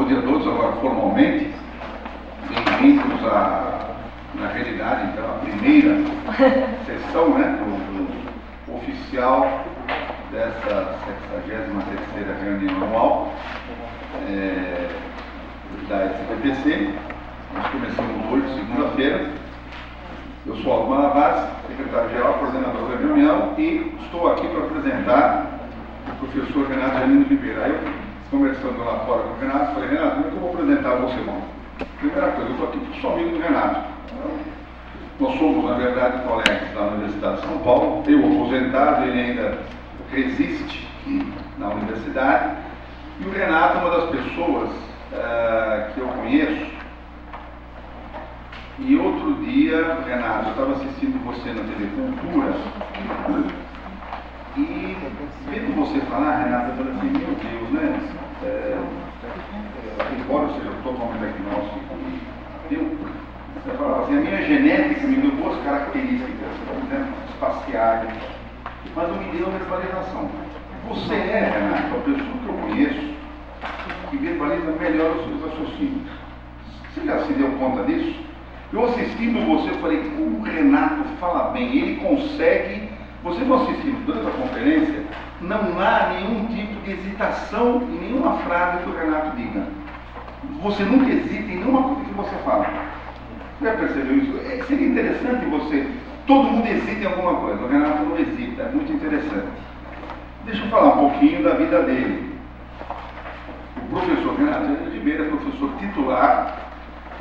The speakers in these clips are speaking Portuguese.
Bom dia a todos, agora formalmente. Bem-vindos na realidade, então, a primeira sessão, né, do oficial dessa 63ª reunião anual da SBPC. Nós começamos hoje, segunda-feira. Eu sou Aldo Malavaz, secretário-geral, coordenador da reunião, e estou aqui para apresentar o professor Renato Janino Ribeiro. Aí eu, conversando lá fora com o Renato, falei: Renato, como é que eu vou apresentar você, irmão? Primeira coisa, eu estou aqui porque sou amigo do Renato. Nós somos, na verdade, colegas da Universidade de São Paulo. Eu, aposentado, ele ainda resiste na universidade. E o Renato é uma das pessoas que eu conheço. E outro dia, Renato, eu estava assistindo você na TV Cultura e vendo você falar, Renato, eu falei assim: meu Deus, né? Embora eu seja totalmente agnóstico, eu falava assim, a minha genética me deu boas características, por exemplo, espaciais, mas não me deu verbalização. Você é, Renato, a pessoa que eu conheço que verbaliza melhor os seus raciocínios. Você já se deu conta disso? Eu assistindo você, eu falei: o Renato fala bem, ele consegue. Vocês vão assistindo durante a conferência, não há nenhum tipo de hesitação em nenhuma frase que o Renato diga. Você nunca hesita em nenhuma coisa que você fala. Você já percebeu isso? Seria interessante você. Todo mundo hesita em alguma coisa, o Renato não hesita, é muito interessante. Deixa eu falar um pouquinho da vida dele. O professor Renato Janino Ribeiro é professor titular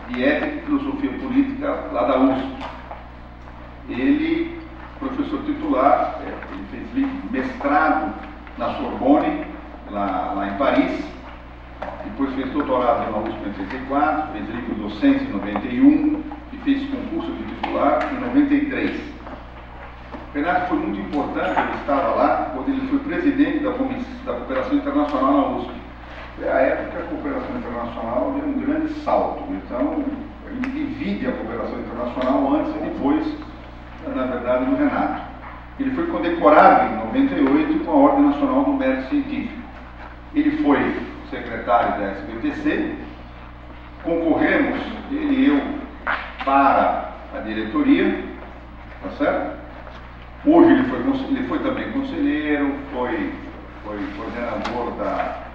de Ética e Filosofia Política lá da USP. Ele, professor titular, ele fez mestrado na Sorbonne, lá em Paris, depois fez doutorado na USP em 84, fez livre docência em 91 e fez concurso de titular em 93. O Renato foi muito importante, ele estava lá quando ele foi presidente da Cooperação Internacional na USP. É a época que a cooperação internacional deu um grande salto. Então, ele divide a cooperação internacional antes e depois, na verdade, do Renato. Ele foi condecorado em 98 com a Ordem Nacional do Mérito Científico. Ele foi secretário da SBPC, concorremos, ele e eu, para a diretoria, tá certo? Hoje ele foi também conselheiro, foi coordenador da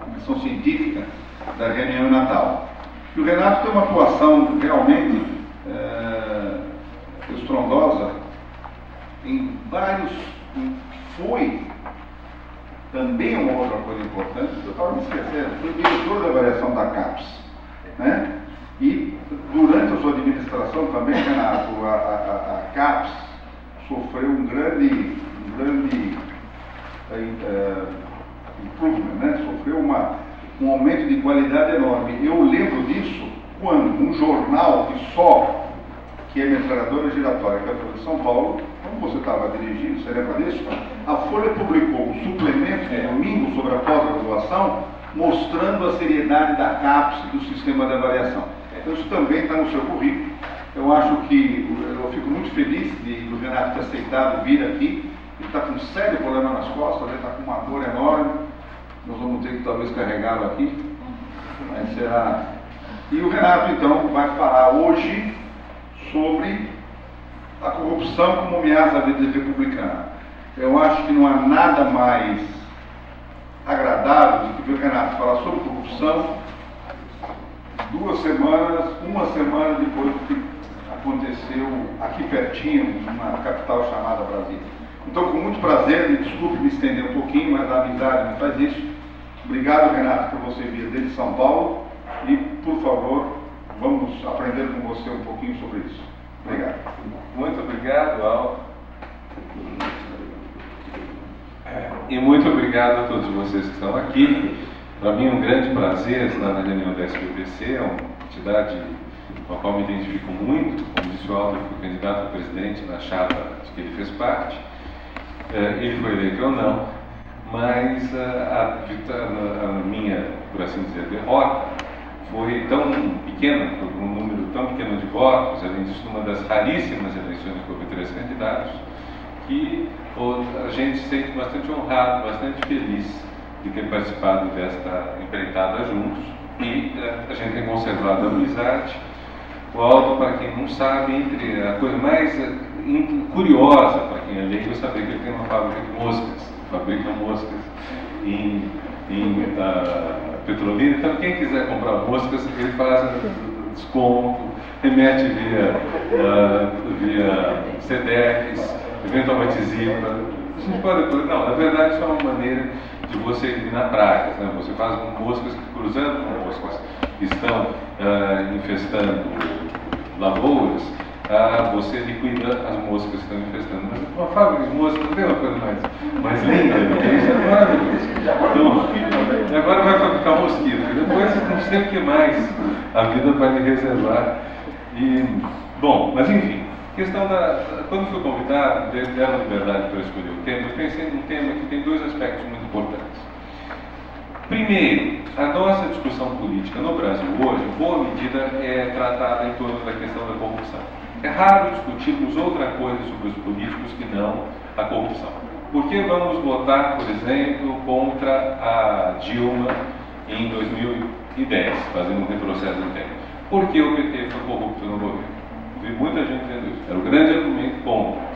Comissão Científica da reunião em Natal. E o Renato tem uma atuação realmente estrondosa em vários. Foi também uma outra coisa importante, eu estava me esquecendo, foi diretor da variação da CAPES, né? E durante a sua administração também, Renato, a CAPES sofreu um grande improvement, né? Sofreu um aumento de qualidade enorme. Eu lembro disso quando um jornal que é metralhadora giratória, que é de São Paulo, como você estava dirigindo, você lembra disso? A Folha publicou um suplemento de domingo sobre a pós-graduação, mostrando a seriedade da CAPES e do sistema de avaliação. Então isso também está no seu currículo. Eu acho que eu fico muito feliz do Renato ter aceitado vir aqui. Ele está com um sério problema nas costas, ele está com uma dor enorme. Nós vamos ter que talvez carregá-lo aqui. Mas será. E o Renato, então, vai falar hoje sobre a corrupção como ameaça à vida republicana. Eu acho que não há nada mais agradável do que ver o Renato falar sobre corrupção uma semana depois do que aconteceu aqui pertinho, numa capital chamada Brasília. Então, com muito prazer, me desculpe me estender um pouquinho, mas a amizade me faz isso. Obrigado, Renato, por você vir desde São Paulo e, por favor, vamos aprender com você um pouquinho sobre isso. Obrigado. Muito obrigado, Aldo. E muito obrigado a todos vocês que estão aqui. Para mim é um grande prazer estar na reunião da SBPC, é uma entidade com a qual me identifico muito. Como disse o Aldo, eu fui candidato a presidente na chapa de que ele fez parte. Ele foi eleito ou não, mas a minha, por assim dizer, derrota foi tão pequena, foi um número tão pequeno de votos, além disso, uma das raríssimas eleições que houve 3 candidatos, que a gente se sente bastante honrado, bastante feliz de ter participado desta empreitada juntos, e a gente tem conservado a amizade. O Aldo, para quem não sabe, entre a coisa mais curiosa para quem é leigo, é saber que ele tem uma fábrica de moscas, fabrica moscas em Petrolina. Então, quem quiser comprar moscas, ele faz desconto, remete via Sedex, eventualmente Zipra. A gente pode, não, na verdade, isso é uma maneira de você eliminar pragas, né? Você faz moscas que, cruzando com moscas que estão infestando lavouras, você liquida as moscas que estão infestando. Mas uma fábrica de moscas não tem uma coisa mais linda do que isso, é maravilhoso. Então, agora vai fabricar mosquito, e depois não sei o que mais a vida vai lhe reservar. E, bom, mas enfim, questão quando fui convidado, deram liberdade para escolher o tema, eu pensei num tema que tem dois aspectos muito importantes. Primeiro, a nossa discussão política no Brasil hoje, em boa medida, é tratada em torno da questão da corrupção. É raro discutirmos outra coisa sobre os políticos que não a corrupção. Por que vamos votar, por exemplo, contra a Dilma em 2010, fazendo um retrocesso no tempo? Por que o PT foi corrupto no governo? Vi muita gente dizendo isso. Era o grande argumento contra.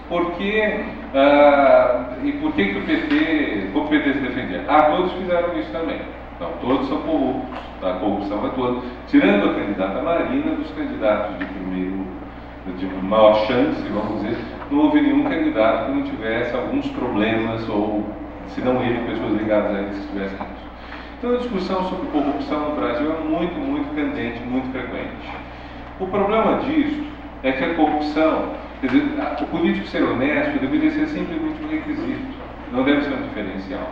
Por que, e por que o PT, como o PT se defendia? Todos fizeram isso também. Então, todos são corruptos. A corrupção é toda. Tirando a candidata Marina, dos candidatos de maior chance, vamos dizer, não houve nenhum candidato que não tivesse alguns problemas, ou, se não ele, pessoas ligadas a ele que tivessem isso. Então, a discussão sobre corrupção no Brasil é muito, muito candente, muito frequente. O problema disso é que a corrupção, quer dizer, o político ser honesto deveria ser simplesmente um requisito, não deve ser um diferencial.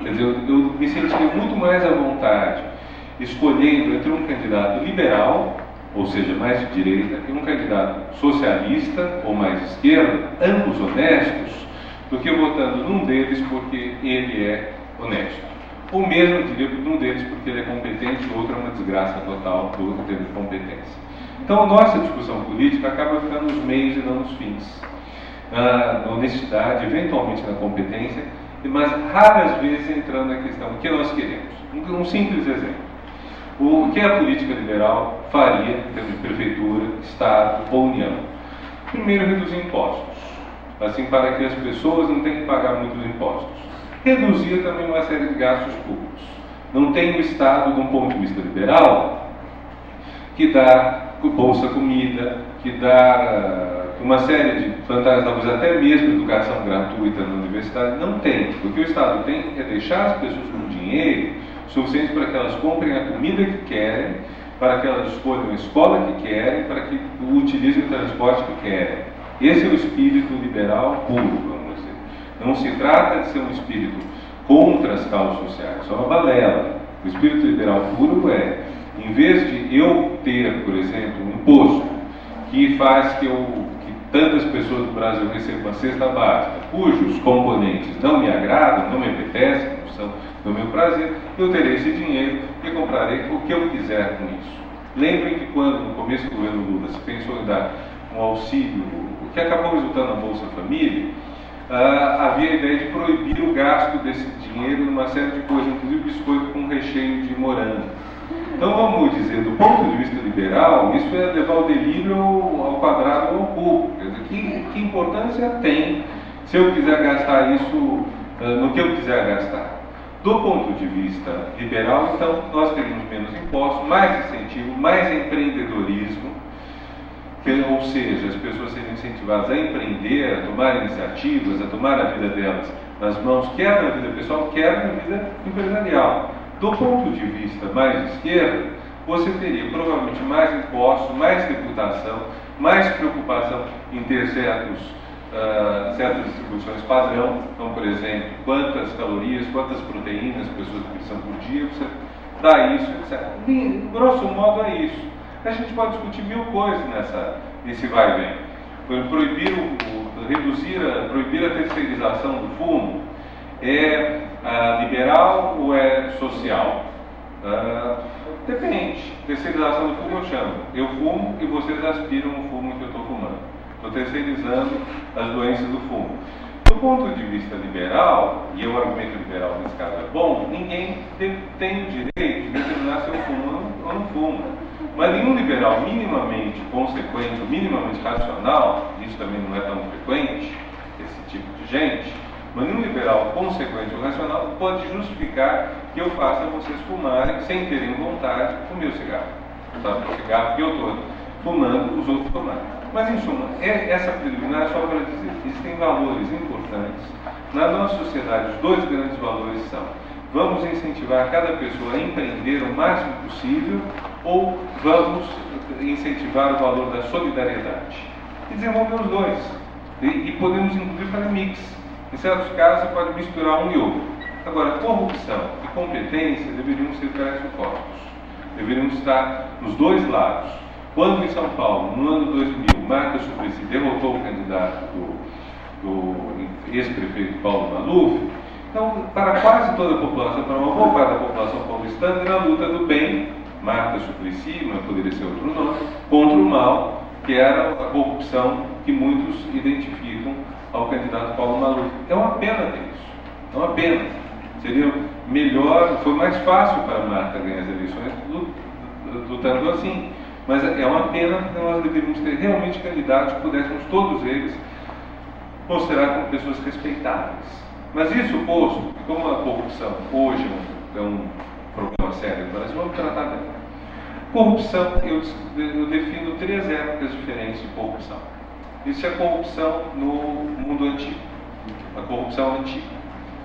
Quer dizer, eu me sentiria muito mais à vontade escolhendo entre um candidato liberal, ou seja, mais de direita, e um candidato socialista ou mais de esquerda, ambos honestos, do que votando num deles porque ele é honesto. Ou mesmo, eu diria, num deles porque ele é competente e o outro é uma desgraça total do outro termo de competência. Então, a nossa discussão política acaba ficando nos meios e não nos fins. Na honestidade, eventualmente na competência, mas raras vezes entrando na questão o que nós queremos. Um simples exemplo. O que a política liberal faria em termos de prefeitura, Estado ou União? Primeiro, reduzir impostos, assim para que as pessoas não tenham que pagar muitos impostos. Reduzir também uma série de gastos públicos. Não tem o Estado, de um ponto de vista liberal, que dá bolsa comida, que dá uma série de vantagens, talvez até mesmo educação gratuita na universidade. Não tem. O que o Estado tem é deixar as pessoas com dinheiro suficiente para que elas comprem a comida que querem, para que elas escolham a escola que querem, para que utilizem o transporte que querem. Esse é o espírito liberal puro, vamos dizer. Não se trata de ser um espírito contra as causas sociais, isso é uma balela. O espírito liberal puro é, em vez de eu ter, por exemplo, um imposto que faz que tantas pessoas do Brasil recebam uma cesta básica, cujos componentes não me agradam, não me apetecem, não são do meu prazer, eu terei esse dinheiro e comprarei o que eu quiser com isso. Lembrem que quando, no começo do governo Lula, se pensou em dar um auxílio, o que acabou resultando na Bolsa Família, havia a ideia de proibir o gasto desse dinheiro numa série de coisas, inclusive biscoito com recheio de morango. Então, vamos dizer, do ponto de vista liberal, isso é levar o delírio ao quadrado ou ao cubo. Quer dizer, que importância tem se eu quiser gastar isso no que eu quiser gastar? Do ponto de vista liberal, então, nós teríamos menos impostos, mais incentivo, mais empreendedorismo, ou seja, as pessoas seriam incentivadas a empreender, a tomar iniciativas, a tomar a vida delas nas mãos, quer na vida pessoal, quer na vida empresarial. Do ponto de vista mais de esquerda, você teria provavelmente mais impostos, mais tributação, mais preocupação em ter certas distribuições padrão, então, por exemplo, quantas calorias, quantas proteínas as pessoas precisam por dia, você dá isso, etc. Grosso modo é isso. A gente pode discutir mil coisas nesse vai e vem. Proibir a terceirização do fumo é liberal ou é social? Depende. Terceirização do fumo eu chamo. Eu fumo e vocês aspiram o fumo que eu estou fumando. Estou terceirizando as doenças do fumo. Do ponto de vista liberal, e o argumento liberal nesse caso é bom, ninguém tem o direito de determinar se eu fumo ou não fumo. Mas nenhum liberal minimamente consequente, minimamente racional, isso também não é tão frequente, esse tipo de gente, mas nenhum liberal consequente ou racional pode justificar que eu faça vocês fumarem sem terem vontade o meu cigarro. Sabe? O cigarro que eu estou fumando, os outros fumarem. Mas, em suma, essa preliminar é só para dizer que existem valores importantes. Na nossa sociedade, os dois grandes valores são: vamos incentivar cada pessoa a empreender o máximo possível, ou vamos incentivar o valor da solidariedade. E desenvolver os dois. E podemos, inclusive, fazer mix. Em certos casos, você pode misturar um e outro. Agora, corrupção e competência deveriam ser pressupostos. Deveriam estar nos dois lados. Quando em São Paulo, no ano 2000, Marta Suplicy derrotou o candidato do ex-prefeito Paulo Maluf, então, para quase toda a população, para uma boa parte da população paulistana, era a luta do bem, Marta Suplicy, mas poderia ser outro nome, contra o mal, que era a corrupção que muitos identificam ao candidato Paulo Maluf. É uma pena ter isso. É uma pena. Seria melhor, foi mais fácil para a Marta ganhar as eleições lutando assim. Mas é uma pena que nós deveríamos ter realmente candidatos que pudéssemos todos eles considerar como pessoas respeitáveis. Mas isso posto, como a corrupção hoje é um problema sério no Brasil, vamos tratar dela. Corrupção, eu defino 3 épocas diferentes de corrupção. Isso é a corrupção no mundo antigo, a corrupção antiga.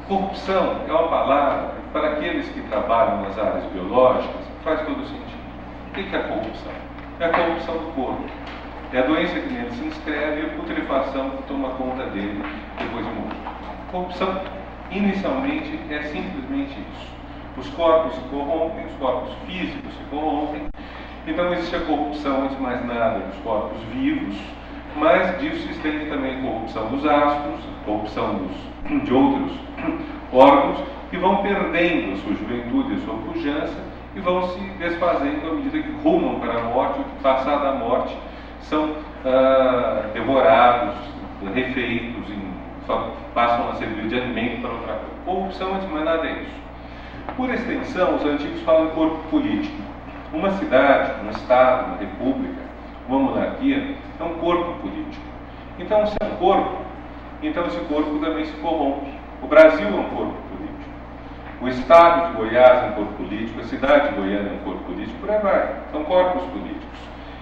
Corrupção é uma palavra que, para aqueles que trabalham nas áreas biológicas, faz todo sentido. O que é a corrupção? É a corrupção do corpo. É a doença que nele se inscreve e a putrefação que toma conta dele depois de morto. Corrupção, inicialmente, é simplesmente isso. Os corpos se corrompem, os corpos físicos se corrompem. Então existe a corrupção, antes de mais nada, dos corpos vivos, mas disso se estende também a corrupção dos astros, a corrupção de outros órgãos, que vão perdendo a sua juventude, a sua pujança, e vão se desfazendo à medida que rumam para a morte, ou que, passada a morte, são devorados, refeitos, passam a servir de alimento para outra coisa. Corrupção, antes de mais nada, é isso. Por extensão, os antigos falam em corpo político. Uma cidade, um estado, uma república, uma monarquia, é um corpo político. Então, se é um corpo, então esse corpo também se corrompe. O Brasil é um corpo político. O estado de Goiás é um corpo político, a cidade de Goiânia é um corpo político, por aí vai. São corpos políticos.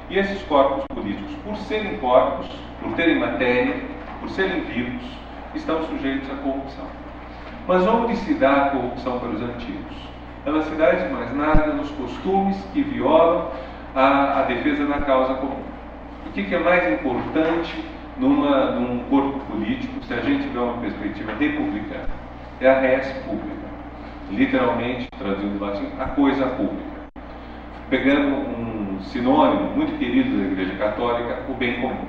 E esses corpos políticos, por serem corpos, por terem matéria, por serem vivos, estão sujeitos à corrupção. Mas onde se dá a corrupção para os antigos? Ela se dá, de mais nada, nos costumes que violam a defesa da causa comum. O que é mais importante num corpo político, se a gente tiver uma perspectiva republicana? É a res pública. Literalmente, traduzindo do latim, a coisa pública. Pegando um sinônimo muito querido da Igreja Católica, o bem comum.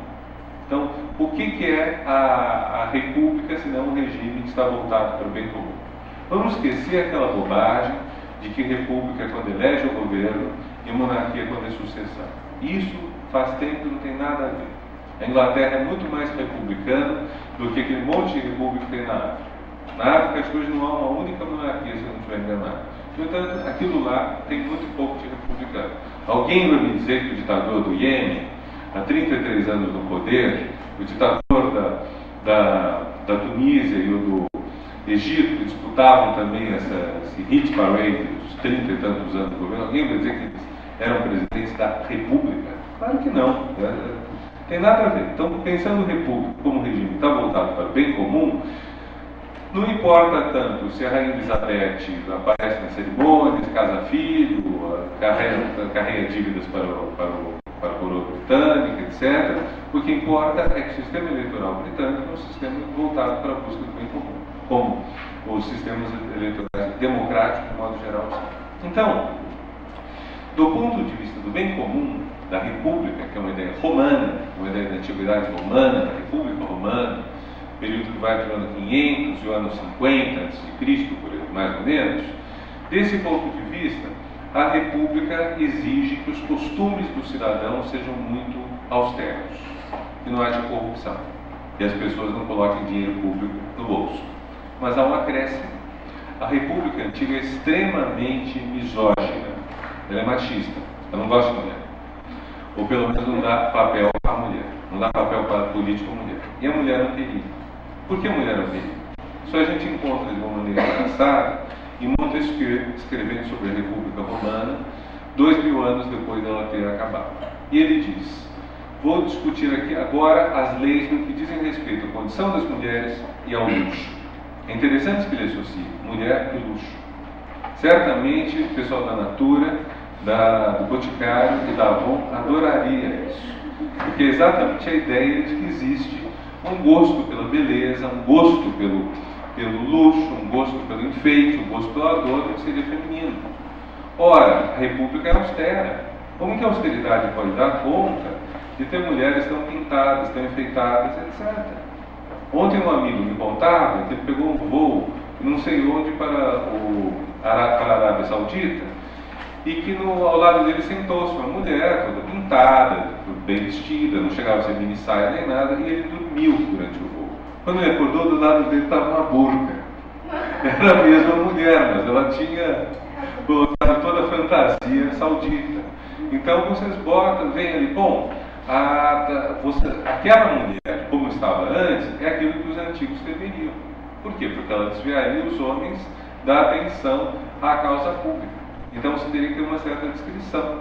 Então, o que é a república, senão um regime que está voltado para o bem comum? Vamos esquecer aquela bobagem de que república é quando elege o governo e monarquia é quando é sucessão. Isso faz tempo que não tem nada a ver. A Inglaterra é muito mais republicana do que aquele monte de república que tem na África. Na África, acho que hoje não há uma única monarquia, se eu não estiver enganado. Portanto, aquilo lá tem muito pouco de republicano. Alguém vai me dizer que o ditador do Iêmen, há 33 anos no poder, o ditador da Tunísia e o do Egito disputavam também esse hit parade dos 30 e tantos anos do governo. Alguém vai dizer que eles eram presidentes da República? Claro que não. Tem nada a ver. Então, pensando República como regime está voltado para o bem comum, não importa tanto se a Rainha Elizabeth aparece nas cerimônias, casa filho, carrega dívidas para a coroa britânica, etc. O que importa é que o sistema eleitoral britânico é um sistema voltado para a busca do bem comum, como os sistemas eleitorais democráticos, de modo geral, são. Então, do ponto de vista do bem comum, da república, que é uma ideia romana, uma ideia da antiguidade romana, da república romana, período que vai do ano 500 e o ano 50 a.C., por aí, mais ou menos, desse ponto de vista, a república exige que os costumes do cidadão sejam muito austeros, que não haja corrupção, que as pessoas não coloquem dinheiro público mas há um acréscimo. A República Antiga é extremamente misógina, ela é machista, ela não gosta de mulher. Ou pelo menos não dá papel à mulher, não dá papel para político à mulher. E a mulher é um perigo. Por que a mulher é um perigo? Isso a gente encontra de uma maneira engraçada em Montesquieu escrevendo sobre a República Romana, 2000 anos depois dela ter acabado. E ele diz: vou discutir aqui agora as leis no que dizem respeito à condição das mulheres e ao luxo. É interessante que ele associe mulher e luxo. Certamente o pessoal da Natura, do Boticário e da Avon adoraria isso, porque é exatamente a ideia de que existe um gosto pela beleza, um gosto pelo luxo, um gosto pelo enfeite, um gosto pelo adorno que seria feminino. Ora, a República é austera. Como que a austeridade pode dar conta de ter mulheres tão pintadas, tão enfeitadas, etc.? Ontem um amigo me contava que ele pegou um voo, não sei onde, para a Arábia Saudita, e que ao lado dele sentou-se uma mulher toda pintada, bem vestida, não chegava a ser mini saia nem nada, e ele dormiu durante o voo. Quando ele acordou, do lado dele estava uma burca. Era a mesma mulher, mas ela tinha colocado toda a fantasia saudita. Então vocês veem ali, bom, aquela mulher, como estava antes, é aquilo que os antigos deveriam. Por quê? Porque ela desviaria os homens da atenção à causa pública. Então você teria que ter uma certa descrição.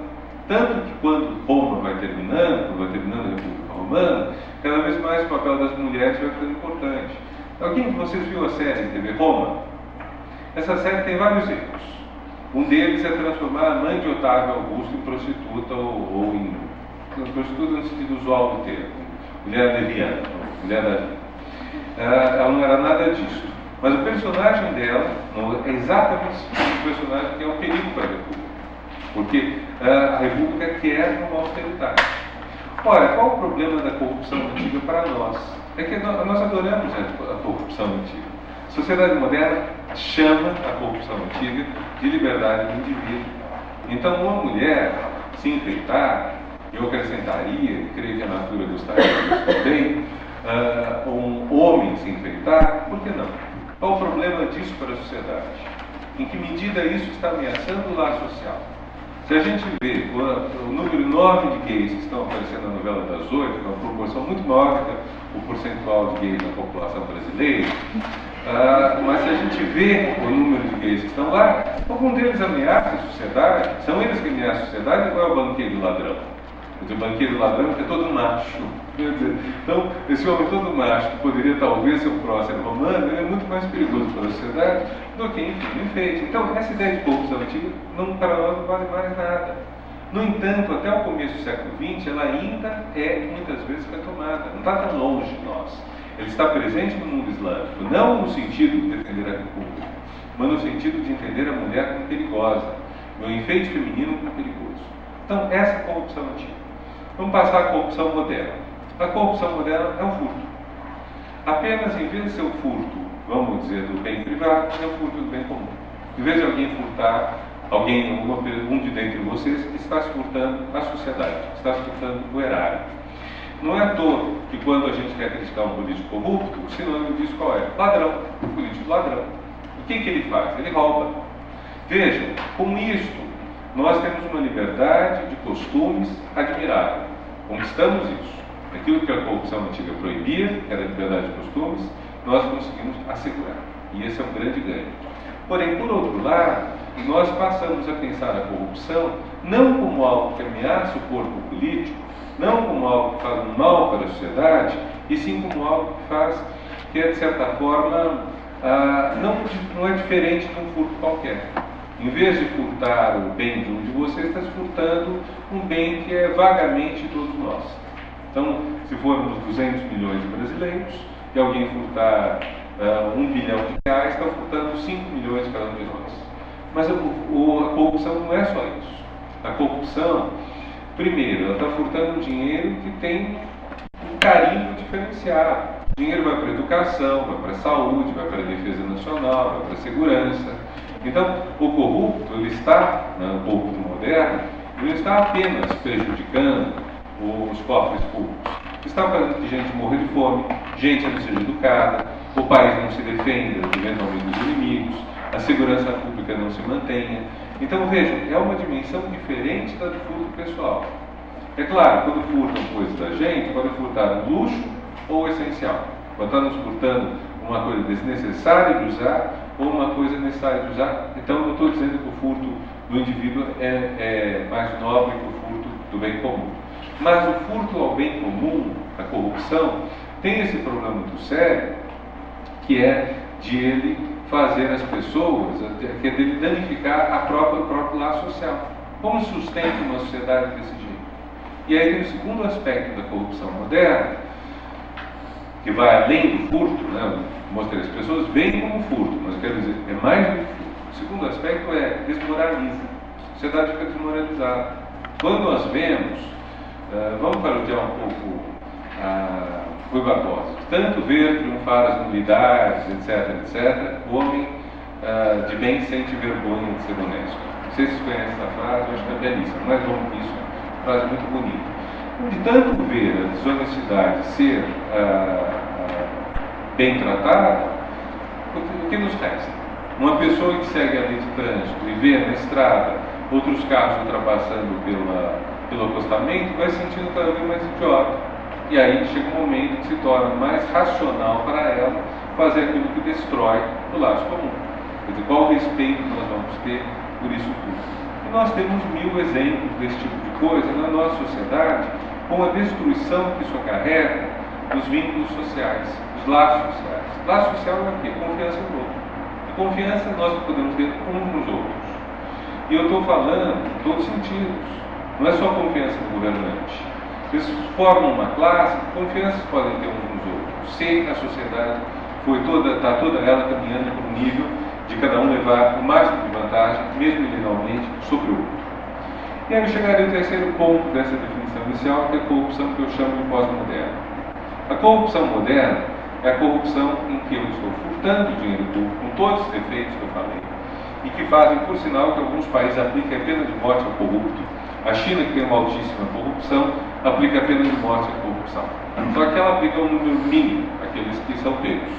Tanto que quando Roma vai terminando a República Romana, cada vez mais o papel das mulheres vai ficando importante. Alguém de vocês viu a série de TV Roma? Essa série tem vários erros. Um deles é transformar a mãe de Otávio Augusto em prostituta ou em prostituta no sentido usual do termo, mulher leviana, mulher da vida. Ela não era nada disso. Mas o personagem dela é exatamente o personagem que é um perigo para a República. Porque a República quer uma austeridade. Ora, qual o problema da corrupção antiga para nós? É que nós adoramos a corrupção antiga. A sociedade moderna chama a corrupção antiga de liberdade do indivíduo. Então, uma mulher se enfeitar, eu acrescentaria, creio que a Natura gostaria disso também, um homem se enfeitar, por que não? Qual o problema disso para a sociedade? Em que medida isso está ameaçando o lar social? Se a gente vê o número enorme de gays que estão aparecendo na novela das 8, que é uma proporção muito maior que o percentual de gays na população brasileira, mas se a gente vê o número de gays que estão lá, algum deles ameaça a sociedade, são eles que ameaçam a sociedade ou é o banqueiro ladrão? O banqueiro ladrão que é todo macho. Então, esse homem todo macho, que poderia talvez ser o próximo romano, ele é muito mais perigoso para a sociedade do que, enfim, o enfeite. Então, essa ideia de corrupção antiga, para nós, não vale mais nada. No entanto, até o começo do século XX, ela ainda é, muitas vezes, retomada. Não está tão longe de nós. Ele está presente no mundo islâmico, não no sentido de defender a República, mas no sentido de entender a mulher como perigosa, o enfeite feminino como perigoso. Então, essa é a corrupção antiga. Vamos passar à corrupção moderna. A corrupção moderna é o furto. Apenas, em vez de ser o furto, vamos dizer, do bem privado, é o furto do bem comum. Em vez de alguém furtar, um de dentre vocês está se furtando a sociedade, está se furtando o erário. Não é à toa que quando a gente quer criticar um político corrupto, o sinônimo disso qual é? Ladrão. O político ladrão. O que ele faz? Ele rouba. Vejam, com isto, nós temos uma liberdade de costumes admirável. Conquistamos isso. Aquilo que a corrupção antiga proibia, que era a liberdade de costumes, nós conseguimos assegurar. E esse é um grande ganho. Porém, por outro lado, nós passamos a pensar a corrupção não como algo que ameaça o corpo político, não como algo que faz mal para a sociedade, e sim como algo que é, de certa forma, não é diferente de um furto qualquer. Em vez de furtar o bem de um de vocês, está se furtando um bem que é vagamente de todos nós. Então, se formos 200 milhões de brasileiros, e alguém furtar 1 bilhão de reais, está furtando 5 milhões cada um de nós. Mas a corrupção não é só isso. A corrupção, primeiro, ela está furtando dinheiro que tem um carimbo diferenciado. O dinheiro vai para a educação, vai para a saúde, vai para a defesa nacional, vai para a segurança. Então, o corrupto, ele está, o corrupto moderno, ele está apenas prejudicando os cofres públicos. Está fazendo que gente morra de fome, gente não seja educada, o país não se defenda eventualmente dos inimigos, a segurança pública não se mantenha. Então vejam, é uma dimensão diferente da do furto pessoal. É claro, quando furtam coisas da gente, podem furtar um luxo ou essencial. Pode estar nos furtando uma coisa desnecessária de usar ou uma coisa necessária de usar. Então não estou dizendo que o furto do indivíduo é mais nobre que o furto do bem comum. Mas o furto ao bem comum, a corrupção, tem esse problema muito sério, que é de ele fazer as pessoas, que é dele danificar o próprio laço social. Como sustenta uma sociedade desse jeito? E aí tem o segundo aspecto da corrupção moderna, que vai além do furto, né? Mostrei, as pessoas veem como furto, mas quero dizer, é mais do que furto. O segundo aspecto é desmoraliza. A sociedade fica desmoralizada. Quando nós vemos, vamos parodiar um pouco Rui Barbosa, tanto ver triunfar as nulidades, etc., o homem de bem sente vergonha de ser honesto. Não sei se vocês conhecem essa frase, eu acho que é belíssima, mais longo que isso, uma frase muito bonita. De tanto ver a desonestidade ser bem tratada, o que nos resta? Uma pessoa que segue a lei de trânsito e vê na estrada outros carros ultrapassando pelo acostamento, vai sentindo cada vez mais idiota. E aí chega um momento que se torna mais racional para ela fazer aquilo que destrói o laço comum. Quer dizer, qual o respeito nós vamos ter por isso tudo? E nós temos 1000 exemplos desse tipo de coisa na nossa sociedade, com a destruição que isso acarreta dos vínculos sociais, dos laços sociais. Laço social é o quê? Confiança no outro. E confiança nós podemos ter uns nos outros. E eu estou falando em todos os sentidos. Não é só confiança no governante. Eles formam uma classe, confianças podem ter uns nos outros. Se a sociedade está toda ela caminhando para um nível de cada um levar o máximo de vantagem, mesmo individualmente, sobre o outro. E aí eu chegaria ao terceiro ponto dessa definição inicial, que é a corrupção que eu chamo de pós-moderna. A corrupção moderna é a corrupção em que eu estou furtando dinheiro público, com todos os defeitos que eu falei, e que fazem, por sinal, que alguns países apliquem a pena de morte ao corrupto. A China, que tem uma altíssima corrupção, aplica a pena de morte à corrupção. Só que ela aplica um número mínimo, aqueles que são pegos,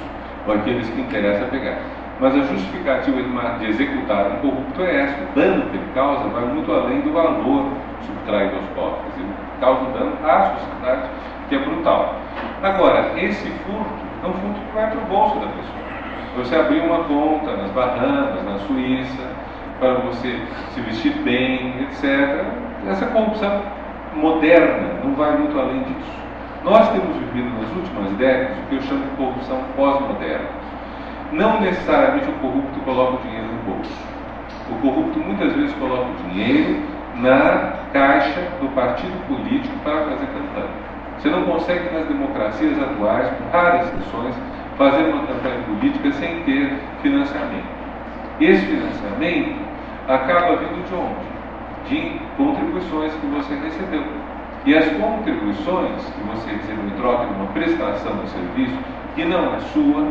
ou aqueles que interessa pegar. Mas a justificativa de executar um corrupto é essa. O dano que ele causa vai muito além do valor subtraído aos cofres. Ele causa um dano à sociedade que é brutal. Agora, esse furto é um furto que vai para o bolso da pessoa. Você abrir uma conta nas Bahamas, na Suíça, para você se vestir bem, etc. Essa corrupção moderna não vai muito além disso. Nós temos vivido nas últimas décadas o que eu chamo de corrupção pós-moderna. Não necessariamente o corrupto coloca o dinheiro no bolso. O corrupto muitas vezes coloca o dinheiro na caixa do partido político para fazer campanha. Você não consegue nas democracias atuais, com raras exceções, fazer uma campanha política sem ter financiamento. Esse financiamento acaba vindo de onde? De contribuições que você recebeu. E as contribuições que você recebeu em troca de uma prestação de serviço, que não é sua,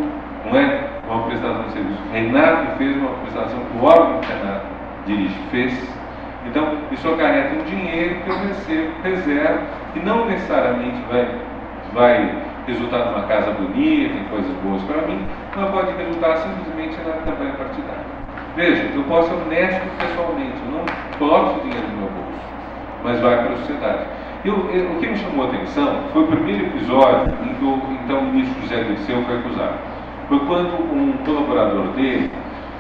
não é uma prestação de serviço. Renato fez uma prestação que o órgão que o Renato dirige fez. Então, isso acarreta um dinheiro que eu recebo, reservo, que não necessariamente vai resultar numa casa bonita, em coisas boas para mim, mas pode resultar simplesmente na campanha partidária. Veja, eu posso ser honesto pessoalmente, eu não coloco esse dinheiro no meu bolso, mas vai para a sociedade. O que me chamou a atenção foi o primeiro episódio em que o então ministro José Dirceu foi acusado. Foi quando um colaborador dele,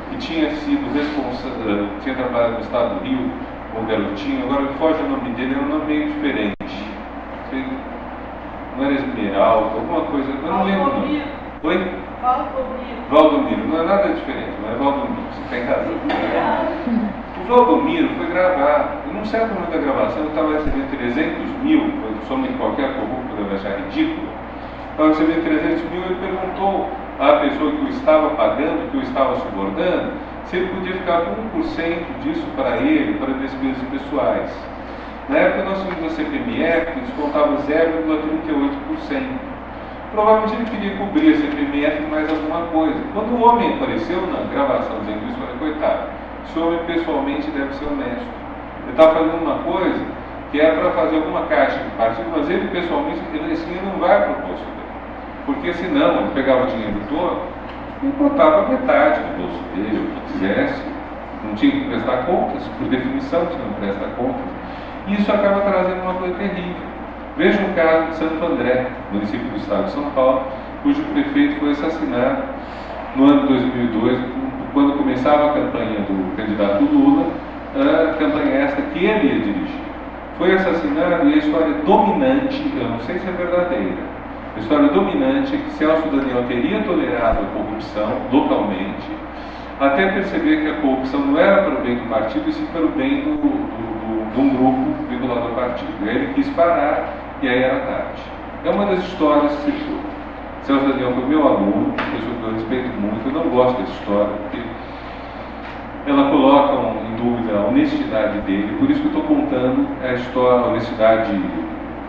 que tinha sido responsável, tinha trabalhado no estado do Rio, com um garotinho, agora foge o nome dele, é um nome meio diferente. Não era Esmeralda, alguma coisa, eu não lembro o nome. Oi? Valdomiro, não é nada diferente, não é Valdomiro, você tem razão. O Valdomiro foi gravar, e num certo momento da gravação eu estava recebendo 300 mil, soma em qualquer corrupto deve achar ridículo, estava recebendo 300 mil e ele perguntou à pessoa que o estava pagando, que o estava subornando, se ele podia ficar com 1% disso para ele, para despesas pessoais. Na época nós tínhamos a CPMF que descontava 0,38%. Provavelmente ele queria cobrir a CPMF mais alguma coisa. Quando o homem apareceu na gravação dizendo isso, eu falei, coitado, esse homem pessoalmente deve ser honesto. Ele está fazendo uma coisa que é para fazer alguma caixa de partido, mas ele pessoalmente, esse dinheiro não vai para o bolso dele. porque senão ele pegava o dinheiro todo e botava metade no bolso dele, o que quisesse, não tinha que prestar contas, por definição você não presta contas, e isso acaba trazendo uma coisa terrível. Veja o caso de Santo André, município do estado de São Paulo, cujo prefeito foi assassinado no ano de 2002, quando começava a campanha do candidato Lula, a campanha esta que ele ia dirigir. Foi assassinado e a história dominante, eu não sei se é verdadeira, a história dominante é que Celso Daniel teria tolerado a corrupção localmente, até perceber que a corrupção não era para o bem do partido, e sim para o bem de um grupo vinculado ao partido. E aí ele quis parar, e aí era tarde. É uma das histórias que se soube. Celso Daniel foi meu aluno, pessoa que eu respeito muito, eu não gosto dessa história, porque ela coloca em dúvida a honestidade dele, por isso que eu estou contando a história, a honestidade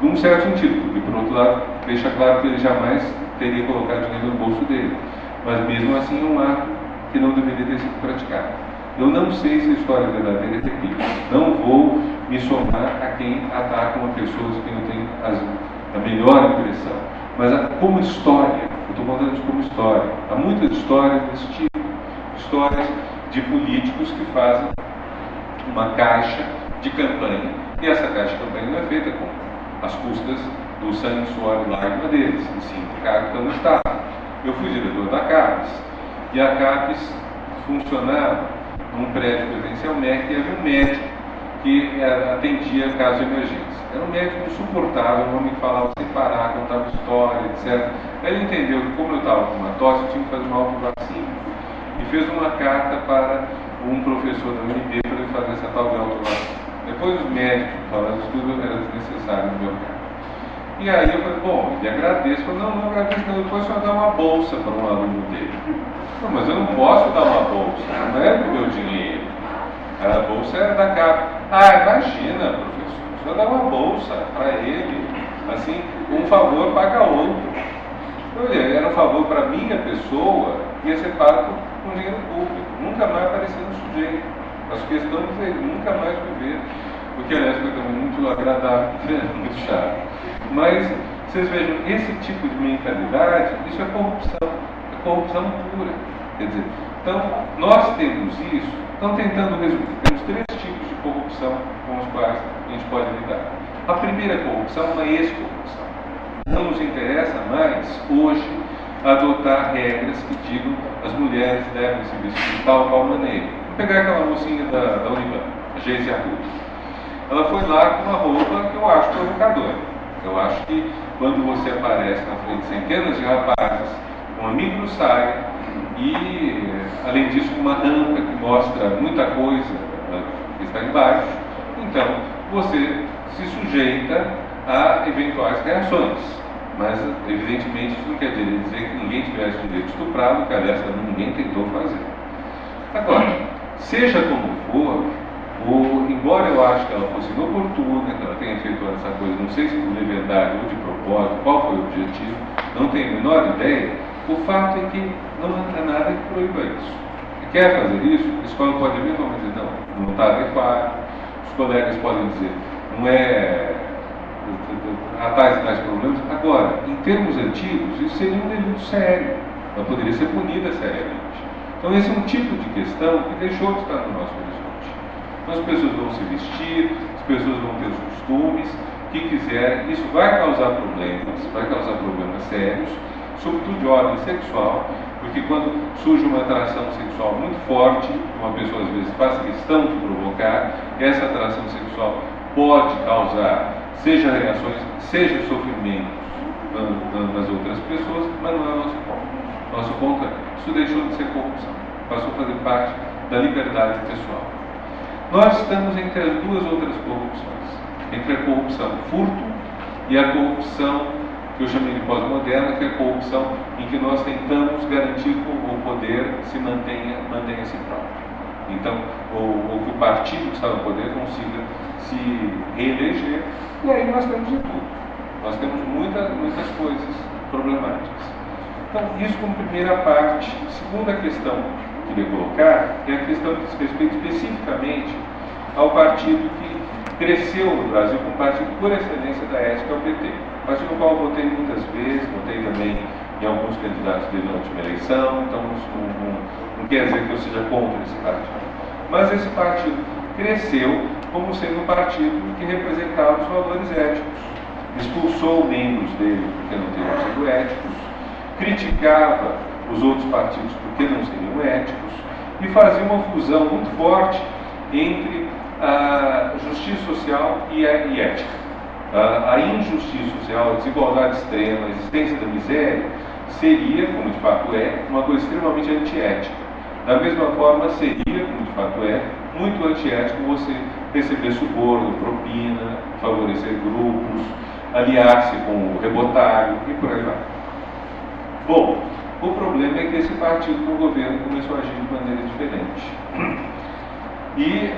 num certo sentido, porque por outro lado deixa claro que ele jamais teria colocado dinheiro no bolso dele, mas mesmo assim é um ato que não deveria ter sido praticado. Eu não sei se a história é verdadeira é terrível, não vou me somar a quem ataca uma pessoa de quem eu tenho a melhor impressão, mas como história, eu estou contando isso como história, há muitas histórias desse tipo, histórias de políticos que fazem uma caixa de campanha, e essa caixa de campanha não é feita com as custas do sangue, suor e lágrima deles, e sim do cargo que estão no Estado. Eu fui diretor da CAPES, e a CAPES funcionava num prédio que pertencia ao MEC, e havia um médico que atendia casos de emergência. Era um médico insuportável, um homem que falava sem parar, contava história, etc. Aí ele entendeu que, como eu estava com uma tosse, eu tinha que fazer uma autovacina. E fez uma carta para um professor da UNB para ele fazer essa tal de autovacina. Depois os médicos falaram que tudo era desnecessário no meu caso. E aí eu falei, bom, ele agradeço. Eu falei, não agradeço, não, depois o senhor dá uma bolsa para um aluno dele. Não, mas eu não posso dar uma bolsa, não é do meu dinheiro. A bolsa é da CAP. Ah, imagina, professor, o senhor dá uma bolsa para ele, assim, um favor paga outro. Era um favor para a minha pessoa, ia ser pago com dinheiro público, nunca mais aparecer no sujeito. As questões dele nunca mais viver, o que aliás foi também muito agradável, muito chato. Mas vocês vejam, esse tipo de mentalidade, isso é corrupção pura. Quer dizer, então nós temos isso, estão tentando resolver. Temos 3 tipos de corrupção com os quais a gente pode lidar. A primeira corrupção é uma ex-corrupção. Não nos interessa mais, hoje, adotar regras que digam que as mulheres devem se vestir de tal ou qual maneira. Vou pegar aquela mocinha da Unibanco, a Geise Arruda. Ela foi lá com uma roupa que eu acho provocadora. Eu acho que quando você aparece na frente de centenas de rapazes com uma micro saia e, além disso, com uma rampa que mostra muita coisa que está embaixo, então você se sujeita a eventuais reações. Mas, evidentemente, isso não quer dizer que ninguém tivesse direito de estuprá-lo, que aliás ninguém tentou fazer. Agora, seja como for, embora eu ache que ela fosse inoportuna, que ela tenha feito essa coisa, não sei se por leviandade ou de propósito, qual foi o objetivo, não tenho a menor ideia, o fato é que não há nada que proíba isso. Se quer fazer isso, a escola pode eventualmente dizer, não está adequado, os colegas podem dizer, não é... há tais e tais problemas. Agora, em termos antigos, isso seria um delito sério, ela poderia ser punida seriamente. Então esse é um tipo de questão que deixou de estar no nosso horizonte. Então as pessoas vão se vestir, as pessoas vão ter os costumes que quiserem, isso vai causar problemas sérios, sobretudo de ordem sexual, porque quando surge uma atração sexual muito forte, uma pessoa às vezes faz questão de provocar, essa atração sexual pode causar seja reações, seja sofrimentos nas outras pessoas, mas não é o nosso ponto. Nosso ponto é, isso deixou de ser corrupção, passou a fazer parte da liberdade pessoal. Nós estamos entre as 2 outras corrupções, entre a corrupção furto e a corrupção que eu chamei de pós-moderna, que é a corrupção em que nós tentamos garantir que o poder se mantenha a si próprio. Então, ou que o partido que está no poder consiga se reeleger, e aí nós temos de tudo. Nós temos muitas coisas problemáticas. Então, isso como primeira parte. Segunda questão que eu queria colocar é a questão que diz respeito especificamente ao partido que cresceu no Brasil como partido por excelência da ética, que é o PT. Partido no qual eu votei muitas vezes, votei também em alguns candidatos dele na última eleição, então não quer dizer que eu seja contra esse partido. Mas esse partido cresceu como sendo um partido que representava os valores éticos, expulsou membros dele porque não teriam sido éticos, criticava os outros partidos porque não seriam éticos e fazia uma fusão muito forte entre a justiça social e ética. A injustiça social, a desigualdade extrema, a existência da miséria seria, como de fato é, uma coisa extremamente antiética. Da mesma forma, seria, como de fato é, muito antiético você receber suborno, propina, favorecer grupos, aliar-se com o rebotalho e por aí vai. Bom, o problema é que esse partido no governo começou a agir de maneira diferente. E,